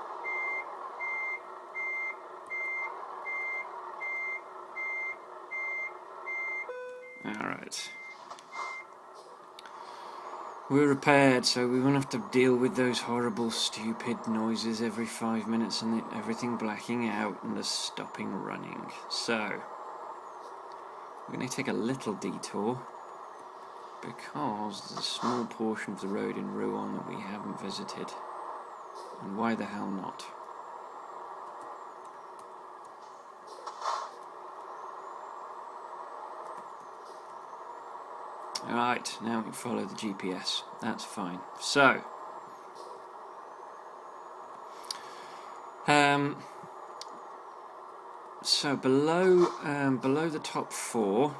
Alright. We're repaired, so we won't have to deal with those horrible, stupid noises every 5 minutes and everything blacking out and the stopping running. So, we're going to take a little detour, because there's a small portion of the road in Rouen that we haven't visited. And why the hell not? Alright, now we can follow the GPS. That's fine. So, below the top four,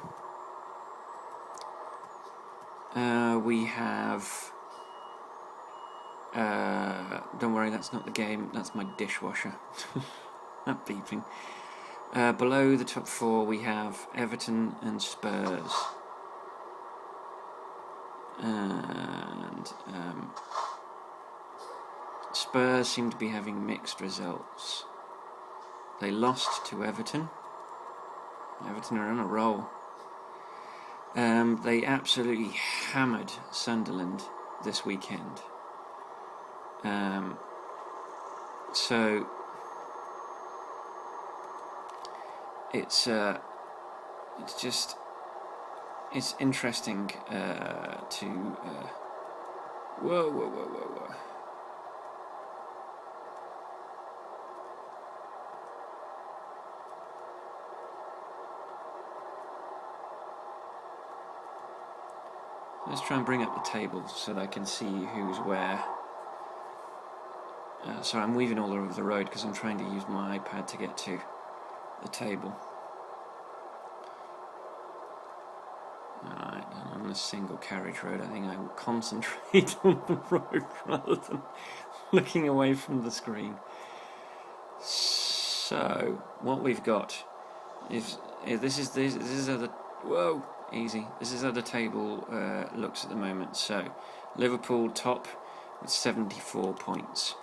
we have Don't worry, that's not the game, that's my dishwasher. That beeping. Below the top four we have Everton and Spurs. And Spurs seem to be having mixed results. They lost to Everton. Everton are on a roll. They absolutely hammered Sunderland this weekend. So it's interesting to whoa. Let's try and bring up the table so that I can see who's where. Sorry, I'm weaving all over the road because I'm trying to use my iPad to get to the table. Alright, I'm on a single carriage road. I think I will concentrate on the road rather than looking away from the screen. So, what we've got is this is how the easy. This is how the table looks at the moment. So, Liverpool top with 74 points.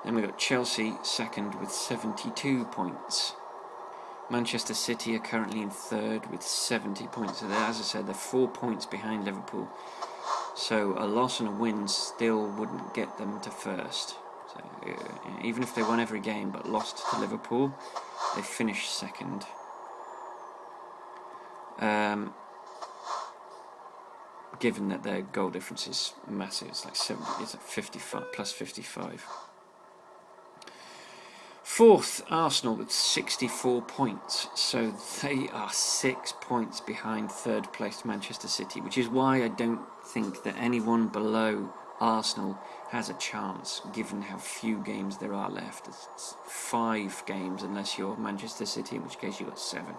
Then we've got Chelsea second with 72 points. Manchester City are currently in third with 70 points. So, as I said, they're 4 points behind Liverpool. So, a loss and a win still wouldn't get them to first. So, even if they won every game but lost to Liverpool, they finish second. Given that their goal difference is massive, it's like 55 plus 55. Fourth, Arsenal with 64 points, so they are 6 points behind third place Manchester City, which is why I don't think that anyone below Arsenal has a chance, given how few games there are left. It's 5 games unless you're Manchester City, in which case you've got 7.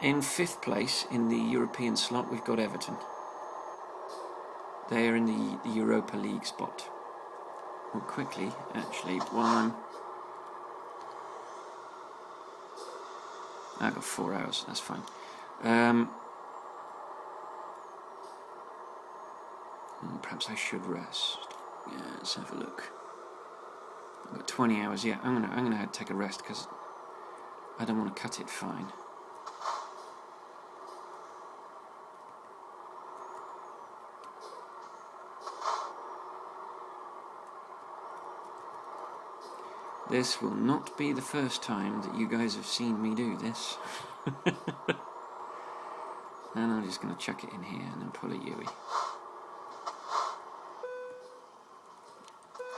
In 5th place in the European slot we've got Everton. They are in the Europa League spot. Well, quickly, actually, while I've got 4 hours, that's fine. Perhaps I should rest. Yeah, let's have a look. I've got 20 hours. Yeah, I'm gonna take a rest because I don't want to cut it fine. This will not be the first time that you guys have seen me do this. And I'm just going to chuck it in here and then pull a Yui.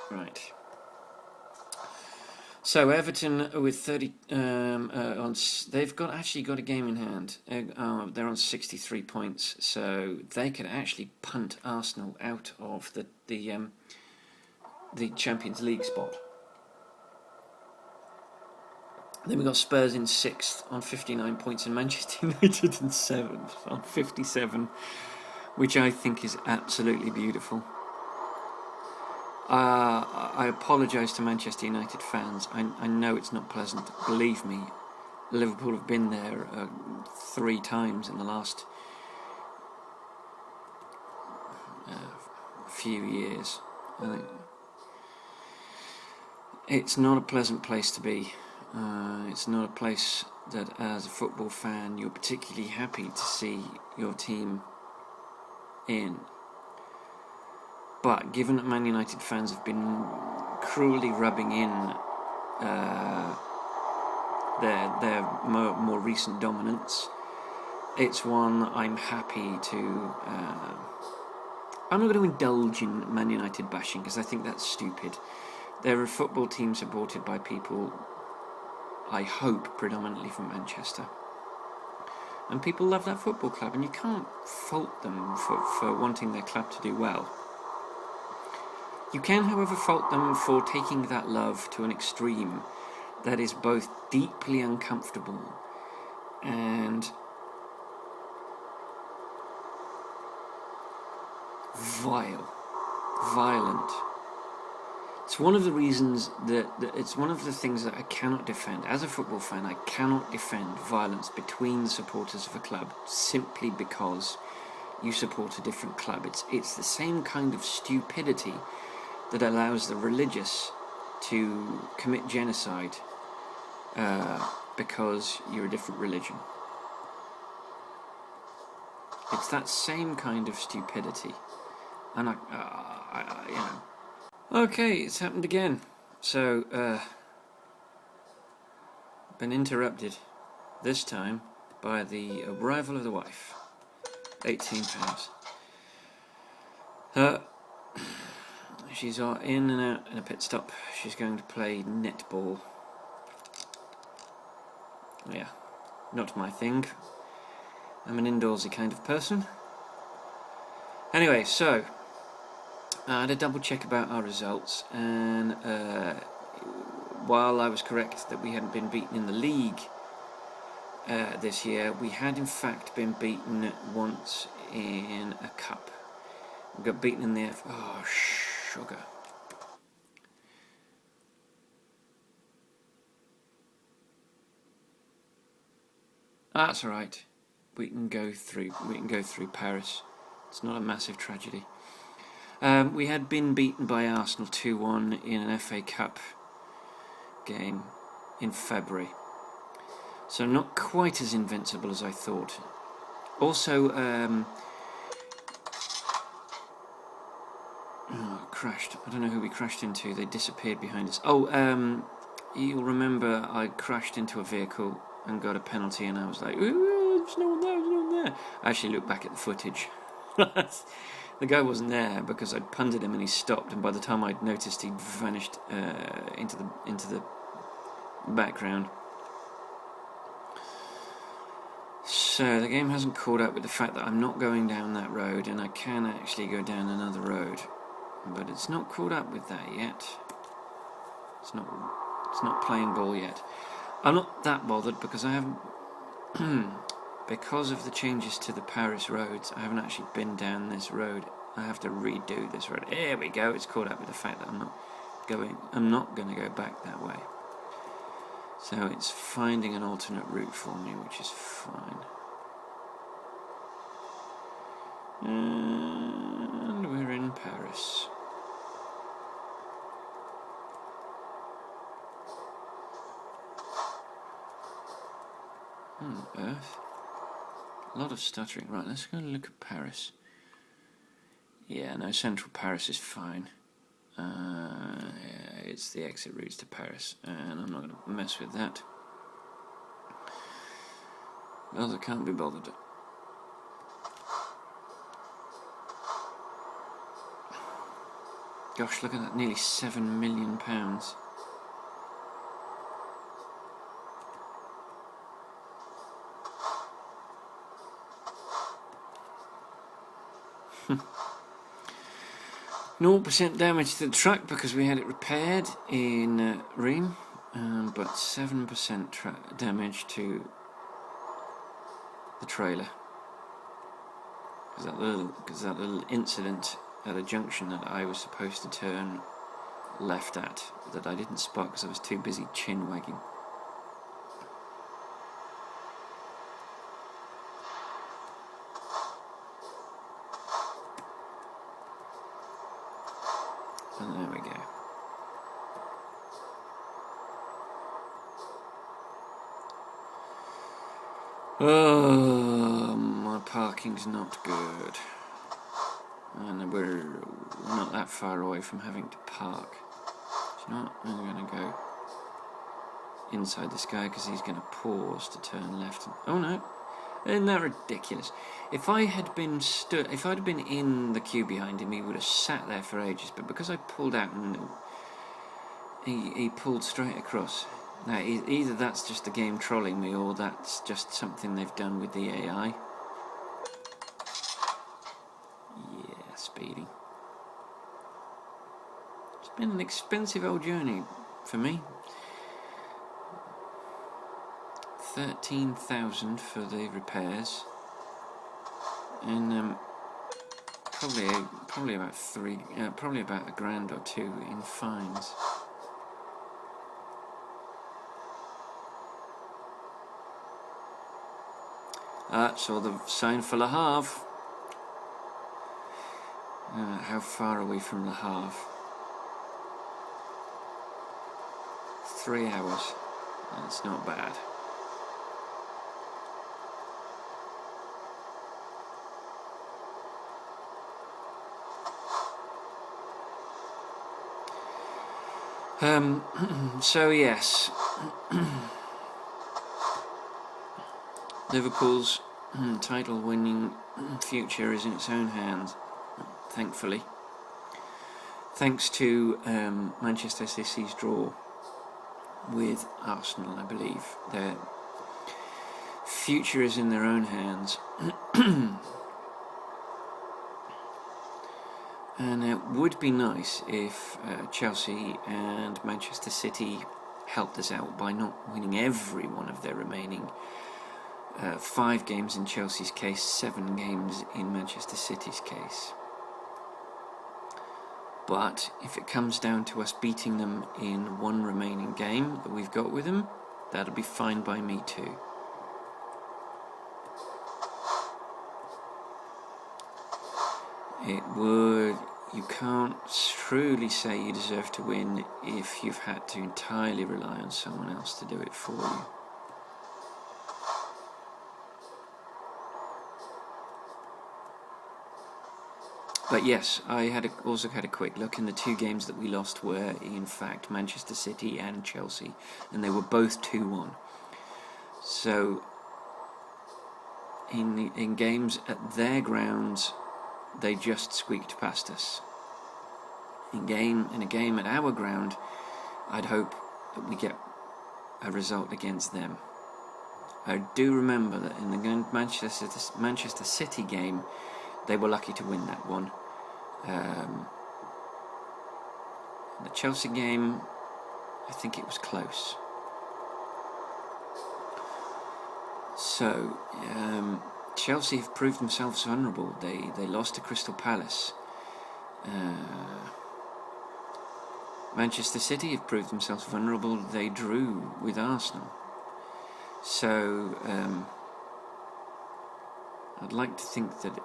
Right. So Everton with 30 they've actually got a game in hand. They're on 63 points, so they could actually punt Arsenal out of the Champions League spot. Then we've got Spurs in 6th on 59 points and Manchester United in 7th on 57, which I think is absolutely beautiful. I apologise to Manchester United fans. I know it's not pleasant. Believe me, Liverpool have been there 3 times in the last few years. I think it's not a pleasant place to be. It's not a place that, as a football fan, you're particularly happy to see your team in. But given that Man United fans have been cruelly rubbing in their more recent dominance, it's one I'm happy to... I'm not going to indulge in Man United bashing because I think that's stupid. They're a football team supported by people, I hope, predominantly from Manchester. And people love that football club, and you can't fault them for wanting their club to do well. You can, however, fault them for taking that love to an extreme that is both deeply uncomfortable and vile, violent. It's one of the reasons that it's one of the things that I cannot defend. As a football fan, I cannot defend violence between the supporters of a club simply because you support a different club. It's the same kind of stupidity that allows the religious to commit genocide because you're a different religion. It's that same kind of stupidity, and Okay, it's happened again. So, been interrupted this time by the arrival of the wife. £18. She's in and out in a pit stop. She's going to play netball. Yeah, not my thing. I'm an indoorsy kind of person. Anyway, so I had a double check about our results, and while I was correct that we hadn't been beaten in the league this year, we had in fact been beaten once in a cup. We got beaten in the oh, sugar. That's all right. We can go through Paris. It's not a massive tragedy. We had been beaten by Arsenal 2-1 in an FA Cup game in February, so not quite as invincible as I thought. Also, crashed. I don't know who we crashed into. They disappeared behind us. You'll remember I crashed into a vehicle and got a penalty, and I was like, "Ooh, there's no one there, there's no one there." I actually looked back at the footage. The guy wasn't there because I'd punted him and he stopped, and by the time I'd noticed, he'd vanished into the background. So the game hasn't caught up with the fact that I'm not going down that road, and I can actually go down another road, but it's not caught up with that yet. It's not playing ball yet. I'm not that bothered because I haven't. Because of the changes to the Paris roads, I haven't actually been down this road. I have to redo this road. There we go. It's caught up with the fact that I'm not going to go back that way. So it's finding an alternate route for me, which is fine. And we're in Paris. On earth? A lot of stuttering. Right, let's go look at Paris. Yeah, no, central Paris is fine. Yeah, it's the exit routes to Paris, and I'm not going to mess with that. Well, I can't be bothered. Gosh, look at that, nearly £7 million. No % damage to the truck because we had it repaired in Reims, but 7% damage to the trailer because that little incident at a junction that I was supposed to turn left at that I didn't spot because I was too busy chin wagging. And there we go. Oh, my parking's not good. And we're not that far away from having to park. Do you know what? I'm going to go inside this guy because he's going to pause to turn left. Oh no. Isn't that ridiculous? If I had been in the queue behind him, he would have sat there for ages. But because I pulled out and he pulled straight across. Now, either that's just the game trolling me, or that's just something they've done with the AI. Yeah, speeding. It's been an expensive old journey for me. 13,000 for the repairs, and probably probably about probably about £1,000 or two in fines. Saw the sign for Le Havre. How far are we from Le Havre? 3 hours. That's not bad. So yes, Liverpool's title-winning future is in its own hands, thankfully. Thanks to Manchester City's draw with Arsenal, I believe. Their future is in their own hands. And it would be nice if Chelsea and Manchester City helped us out by not winning every one of their remaining 5 games in Chelsea's case, 7 games in Manchester City's case. But if it comes down to us beating them in one remaining game that we've got with them, that'll be fine by me too. You can't truly say you deserve to win if you've had to entirely rely on someone else to do it for you. But yes, I also had a quick look, and the 2 games that we lost were, in fact, Manchester City and Chelsea, and they were both 2-1. So, in games at their grounds, they just squeaked past us. In a game at our ground, I'd hope that we get a result against them. I do remember that in the Manchester City game, they were lucky to win that one. The Chelsea game, I think it was close. So, Chelsea have proved themselves vulnerable. They lost to Crystal Palace. Manchester City have proved themselves vulnerable. They drew with Arsenal. So, I'd like to think that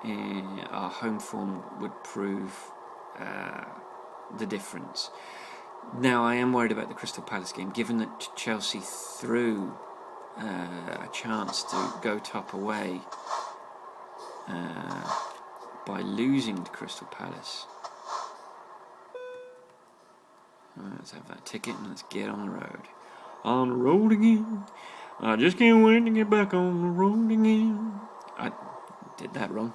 our home form would prove the difference. Now, I am worried about the Crystal Palace game, given that Chelsea threw a chance to go top away by losing to Crystal Palace. Let's have that ticket and let's get on the road. On the road again. I just can't wait to get back on the road again. I did that wrong.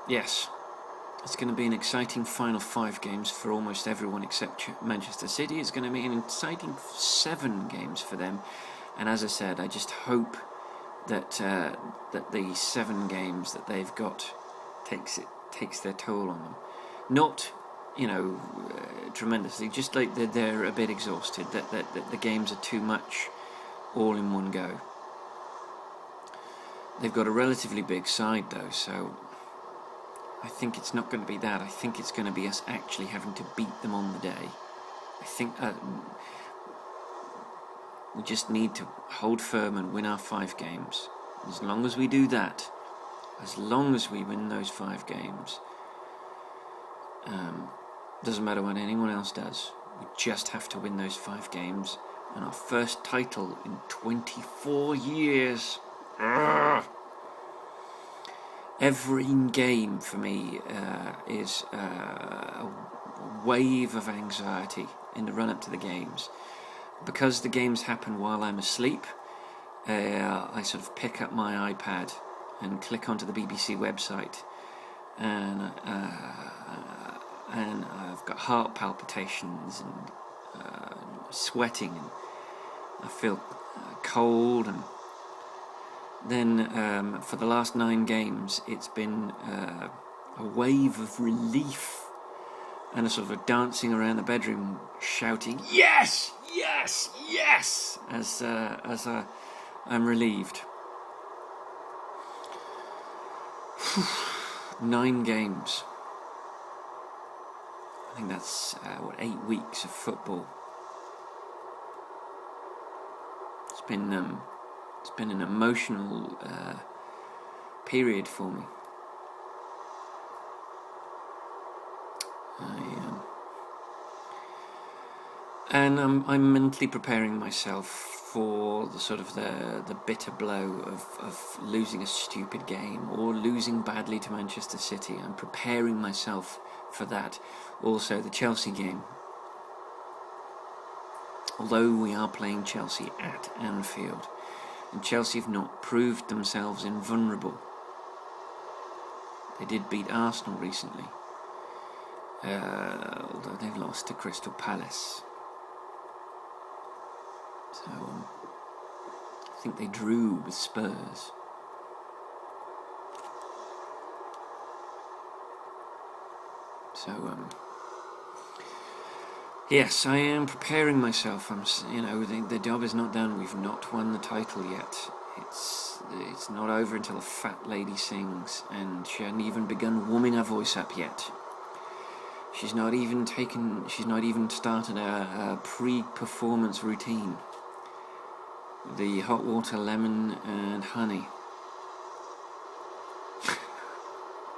Yes, it's going to be an exciting final 5 games for almost everyone except Manchester City. It's going to be an exciting 7 games for them, and as I said, I just hope that the 7 games that they've got takes their toll on them. Not, tremendously, just like they're a bit exhausted, that the games are too much all in one go. They've got a relatively big side though, so I think it's not going to be that. I think it's going to be us actually having to beat them on the day. I think we just need to hold firm and win our 5 games. As long as we do that, as long as we win those 5 games, doesn't matter what anyone else does. We just have to win those 5 games, and our first title in 24 years. Urgh. Every game for me is a wave of anxiety in the run-up to the games. Because the games happen while I'm asleep, I sort of pick up my iPad and click onto the BBC website, and I've got heart palpitations and sweating, and I feel cold, and then for the last 9 games it's been a wave of relief and a sort of a dancing around the bedroom, shouting "Yes, yes, yes!" as I'm relieved. 9 games. I think that's 8 weeks of football. It's been an emotional period for me. And I'm mentally preparing myself for the sort of the bitter blow of losing a stupid game or losing badly to Manchester City. I'm preparing myself for that. Also, the Chelsea game. Although we are playing Chelsea at Anfield, and Chelsea have not proved themselves invulnerable. They did beat Arsenal recently, although they've lost to Crystal Palace. So I think they drew with Spurs. So yes, I am preparing myself. The job is not done. We've not won the title yet. It's not over until the fat lady sings, and she hadn't even begun warming her voice up yet. She's not even started a pre-performance routine. The hot water, lemon, and honey.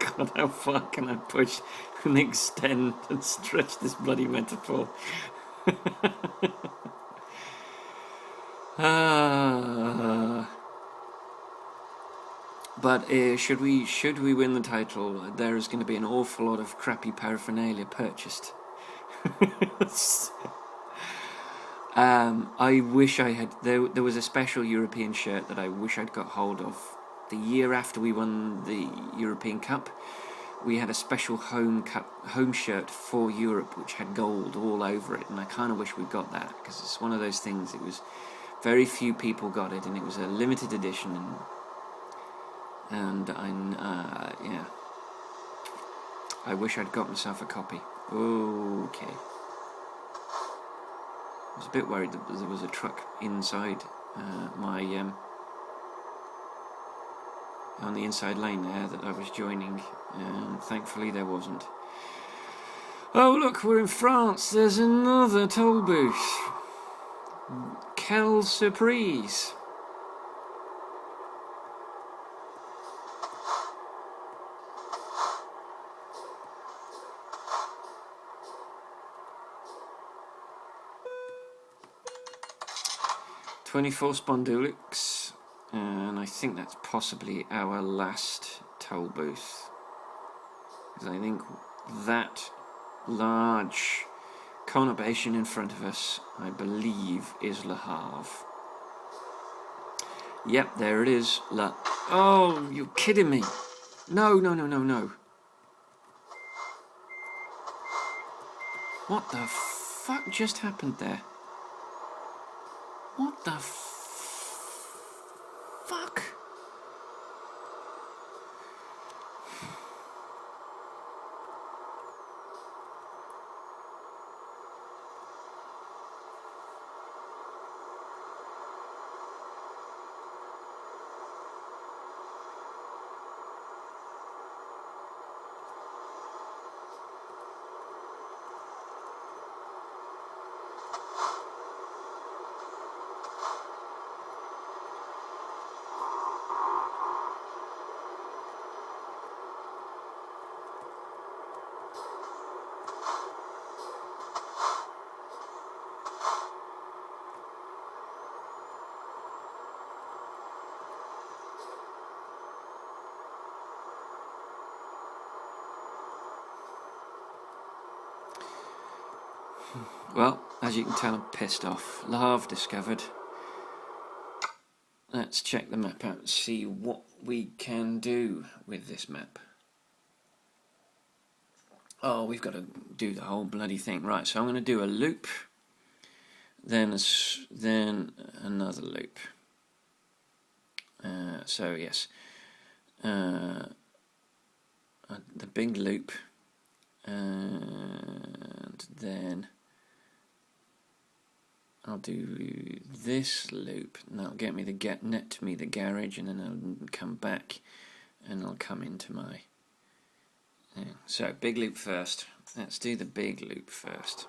God, how far can I push and extend and stretch this bloody metaphor? But should we win the title, there is going to be an awful lot of crappy paraphernalia purchased. I wish I had. There was a special European shirt that I wish I'd got hold of. The year after we won the European Cup, we had a special home shirt for Europe which had gold all over it, and I kind of wish we got that, because it's one of those things. It was very few people got it, and it was a limited edition, and I wish I'd got myself a copy. Okay. I was a bit worried that there was a truck inside on the inside lane there that I was joining, and thankfully there wasn't. Oh look, we're in France. There's another toll booth. Quelle surprise. $24 Spondulix, and I think that's possibly our last toll booth, because I think that large conurbation in front of us, I believe, is Le Havre. Yep, there it is. Oh, you're kidding me. No. What the fuck just happened there? What the fuck? Well, as you can tell, I'm pissed off. Le Havre discovered. Let's check the map out and see what we can do with this map. Oh, we've got to do the whole bloody thing. Right, so I'm going to do a loop, then another loop. So yes, the big loop, and then I'll do this loop, and that'll get me the net me the garage, and then I'll come back and I'll come into my thing. So big loop first. Let's do the big loop first.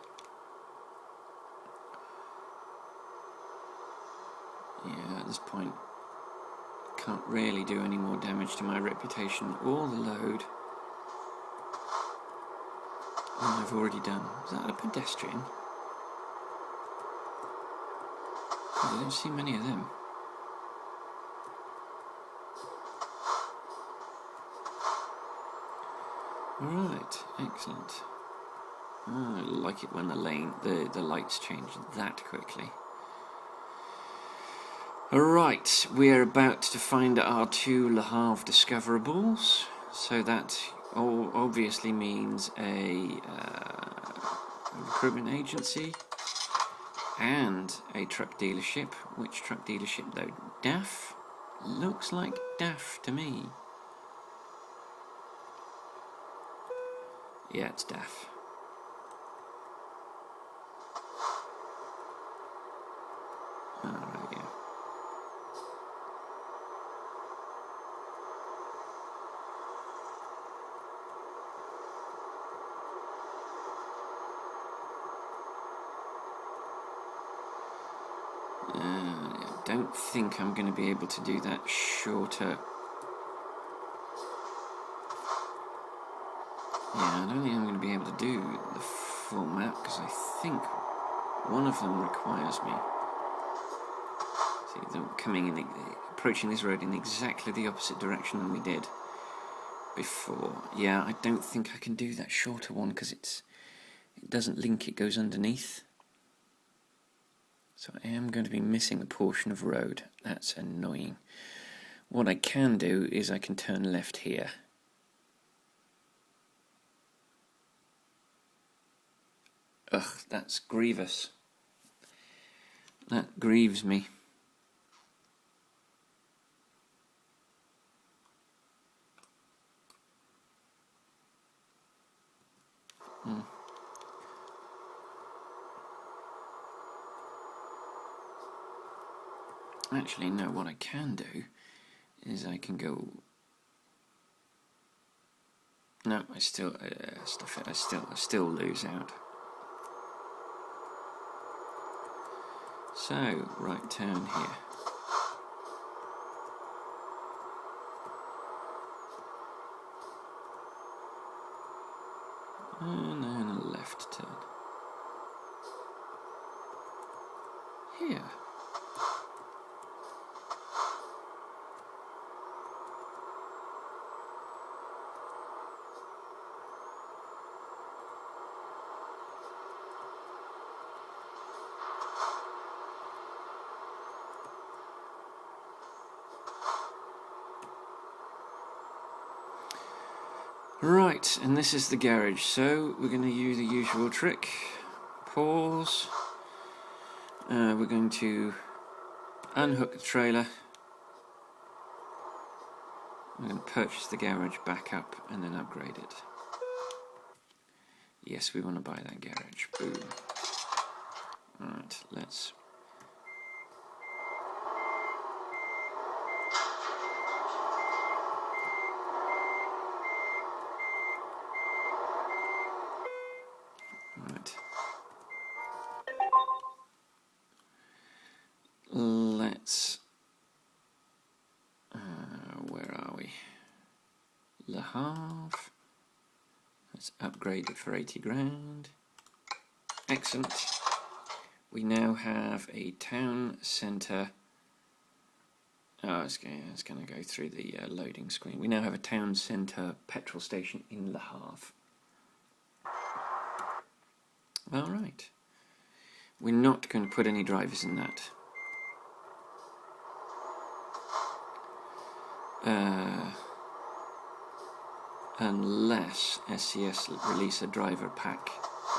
Yeah, at this point can't really do any more damage to my reputation or the load than I've already done. Is that a pedestrian? I don't see many of them. Alright, excellent. Oh, I like it when the lights change that quickly. Alright, we're about to find our 2 Le Havre discoverables, so that obviously means a recruitment agency and a truck dealership. Which truck dealership though? DAF? Looks like DAF to me. Yeah, it's DAF. Alright, yeah. I don't think I'm going to be able to do that shorter. Yeah, I don't think I'm going to be able to do the full map because I think one of them requires me. See, they're approaching this road in exactly the opposite direction than we did before. Yeah, I don't think I can do that shorter one because it doesn't link, it goes underneath. So I am going to be missing a portion of road. That's annoying. What I can do is I can turn left here. Ugh, that's grievous. That grieves me. Actually, no, what I can do is I can go... No, I still stuff it. I still lose out. So, right turn here. And then a left turn. Here. Right, and this is the garage, so we're going to use the usual trick. Pause. We're going to unhook the trailer. I'm going to purchase the garage back up and then upgrade it. Yes, we want to buy that garage. Boom. Alright, let's... Right. Let's... where are we? Le Havre. Let's upgrade it for 80 grand. Excellent. We now have a town centre. Oh, it's going to go through the loading screen. We now have a town centre petrol station in Le Havre. Alright. We're not going to put any drivers in that. Unless SCS release a driver pack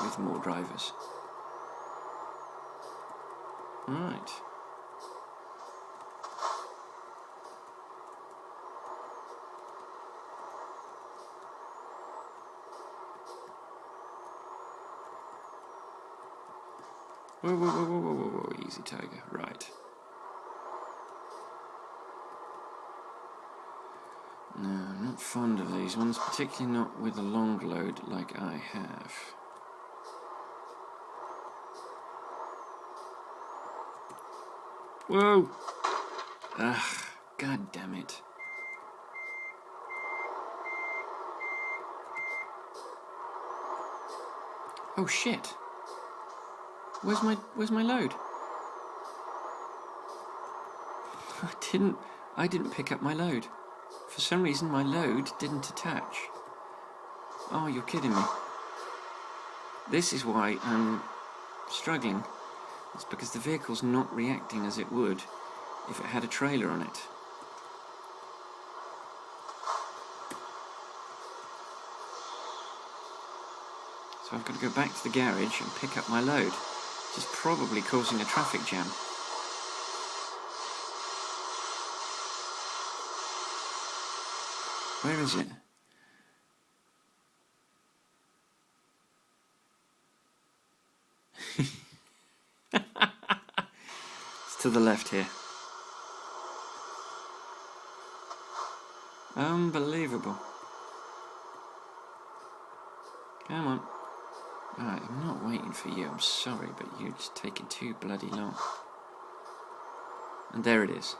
with more drivers. Alright. Whoa, whoa, whoa, whoa, whoa, whoa, whoa, easy tiger, right. No, I'm not fond of these ones, particularly not with a long load like I have. Whoa! Ugh, god damn it. Oh shit. Where's my load? I didn't pick up my load. For some reason my load didn't attach. Oh, you're kidding me. This is why I'm struggling. It's because the vehicle's not reacting as it would if it had a trailer on it. So I've got to go back to the garage and pick up my load, which is probably causing a traffic jam. Where is it? It's to the left here. Unbelievable. Come on. Alright, I'm not waiting for you, I'm sorry, but you're just taking too bloody long. And there it is.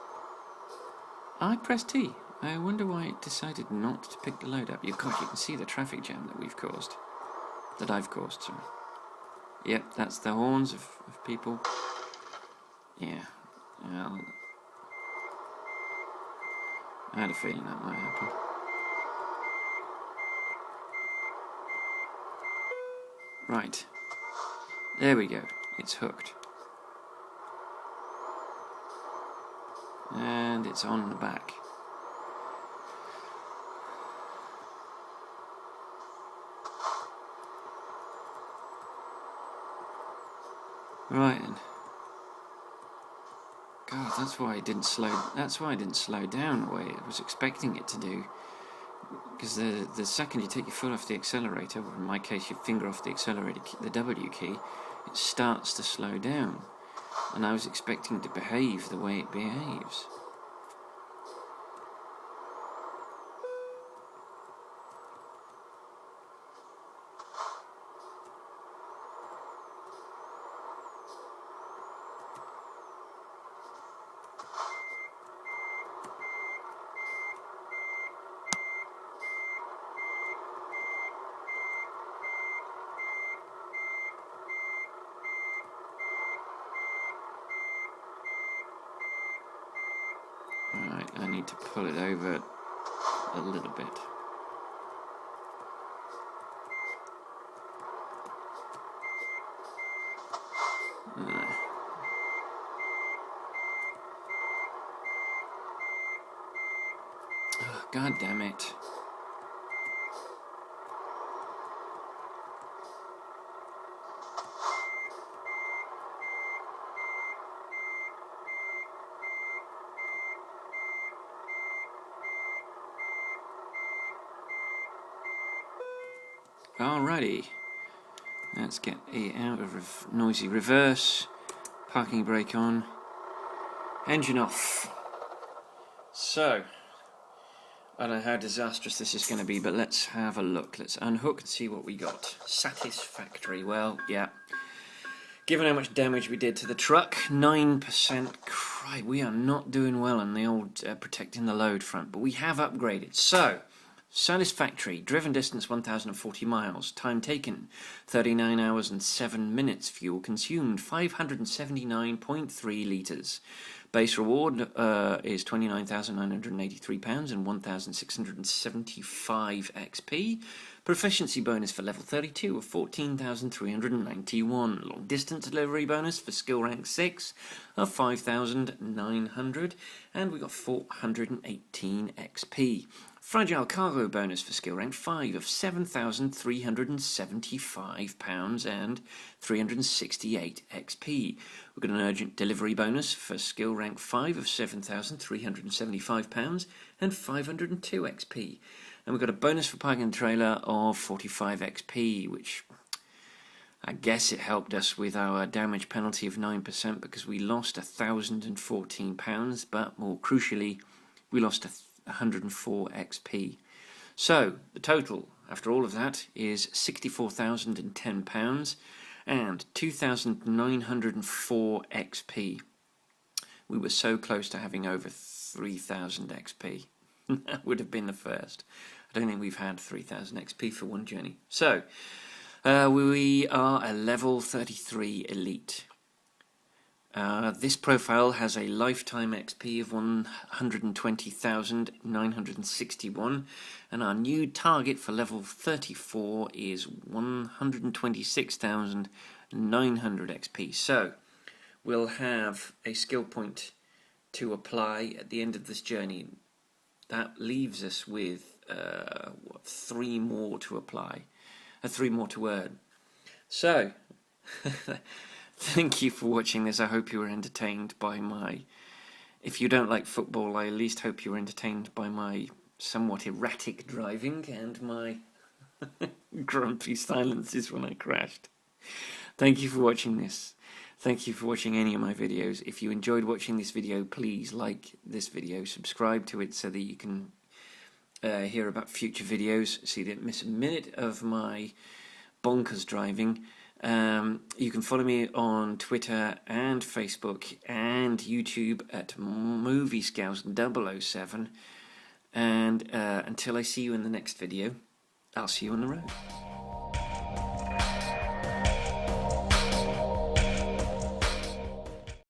I pressed T. I wonder why it decided not to pick the load up. You can see the traffic jam that we've caused. That I've caused, sorry. Yep, that's the horns of people. Yeah. Well, I had a feeling that might happen. Right. There we go. It's hooked. And it's on the back. Right then. God, that's why I didn't slow down the way I was expecting it to do. Because the second you take your foot off the accelerator, or in my case your finger off the accelerator, the W key, it starts to slow down. And I was expecting it to behave the way it behaves. Alright, I need to pull it over a little bit. Oh, God damn it. Alrighty, let's get it out of noisy reverse, parking brake on, engine off. So, I don't know how disastrous this is going to be, but let's have a look. Let's unhook and see what we got. Satisfactory, well, yeah. Given how much damage we did to the truck, 9%, cry, we are not doing well on the old protecting the load front, but we have upgraded. So, satisfactory, driven distance 1,040 miles, time taken 39 hours and 7 minutes, fuel consumed 579.3 litres. Base reward is £29,983 and 1,675 XP. Proficiency bonus for level 32 of 14,391. Long distance delivery bonus for skill rank 6 of 5,900. And we got 418 XP. Fragile cargo bonus for skill rank 5 of £7,375 and 368 XP. We've got an urgent delivery bonus for skill rank 5 of £7,375 and 502 XP. And we've got a bonus for parking the trailer of 45 XP, which I guess it helped us with our damage penalty of 9% because we lost £1,014, but more crucially, we lost 104 XP. So the total after all of that is £64,010 and 2,904 XP. We were so close to having over 3,000 XP. That would have been the first. I don't think we've had 3,000 XP for one journey. So we are a level 33 elite. This profile has a lifetime XP of 120,961, and our new target for level 34 is 126,900 XP. So we'll have a skill point to apply at the end of this journey. That leaves us with 3 more to apply, 3 more to earn. So thank you for watching this. I hope you were entertained by my... If you don't like football, I at least hope you were entertained by my somewhat erratic driving and my grumpy silences when I crashed. Thank you for watching this. Thank you for watching any of my videos. If you enjoyed watching this video, please like this video, subscribe to it so that you can hear about future videos, so you didn't miss a minute of my bonkers driving. You can follow me on Twitter and Facebook and YouTube at MovieScouse007. And until I see you in the next video, I'll see you on the road.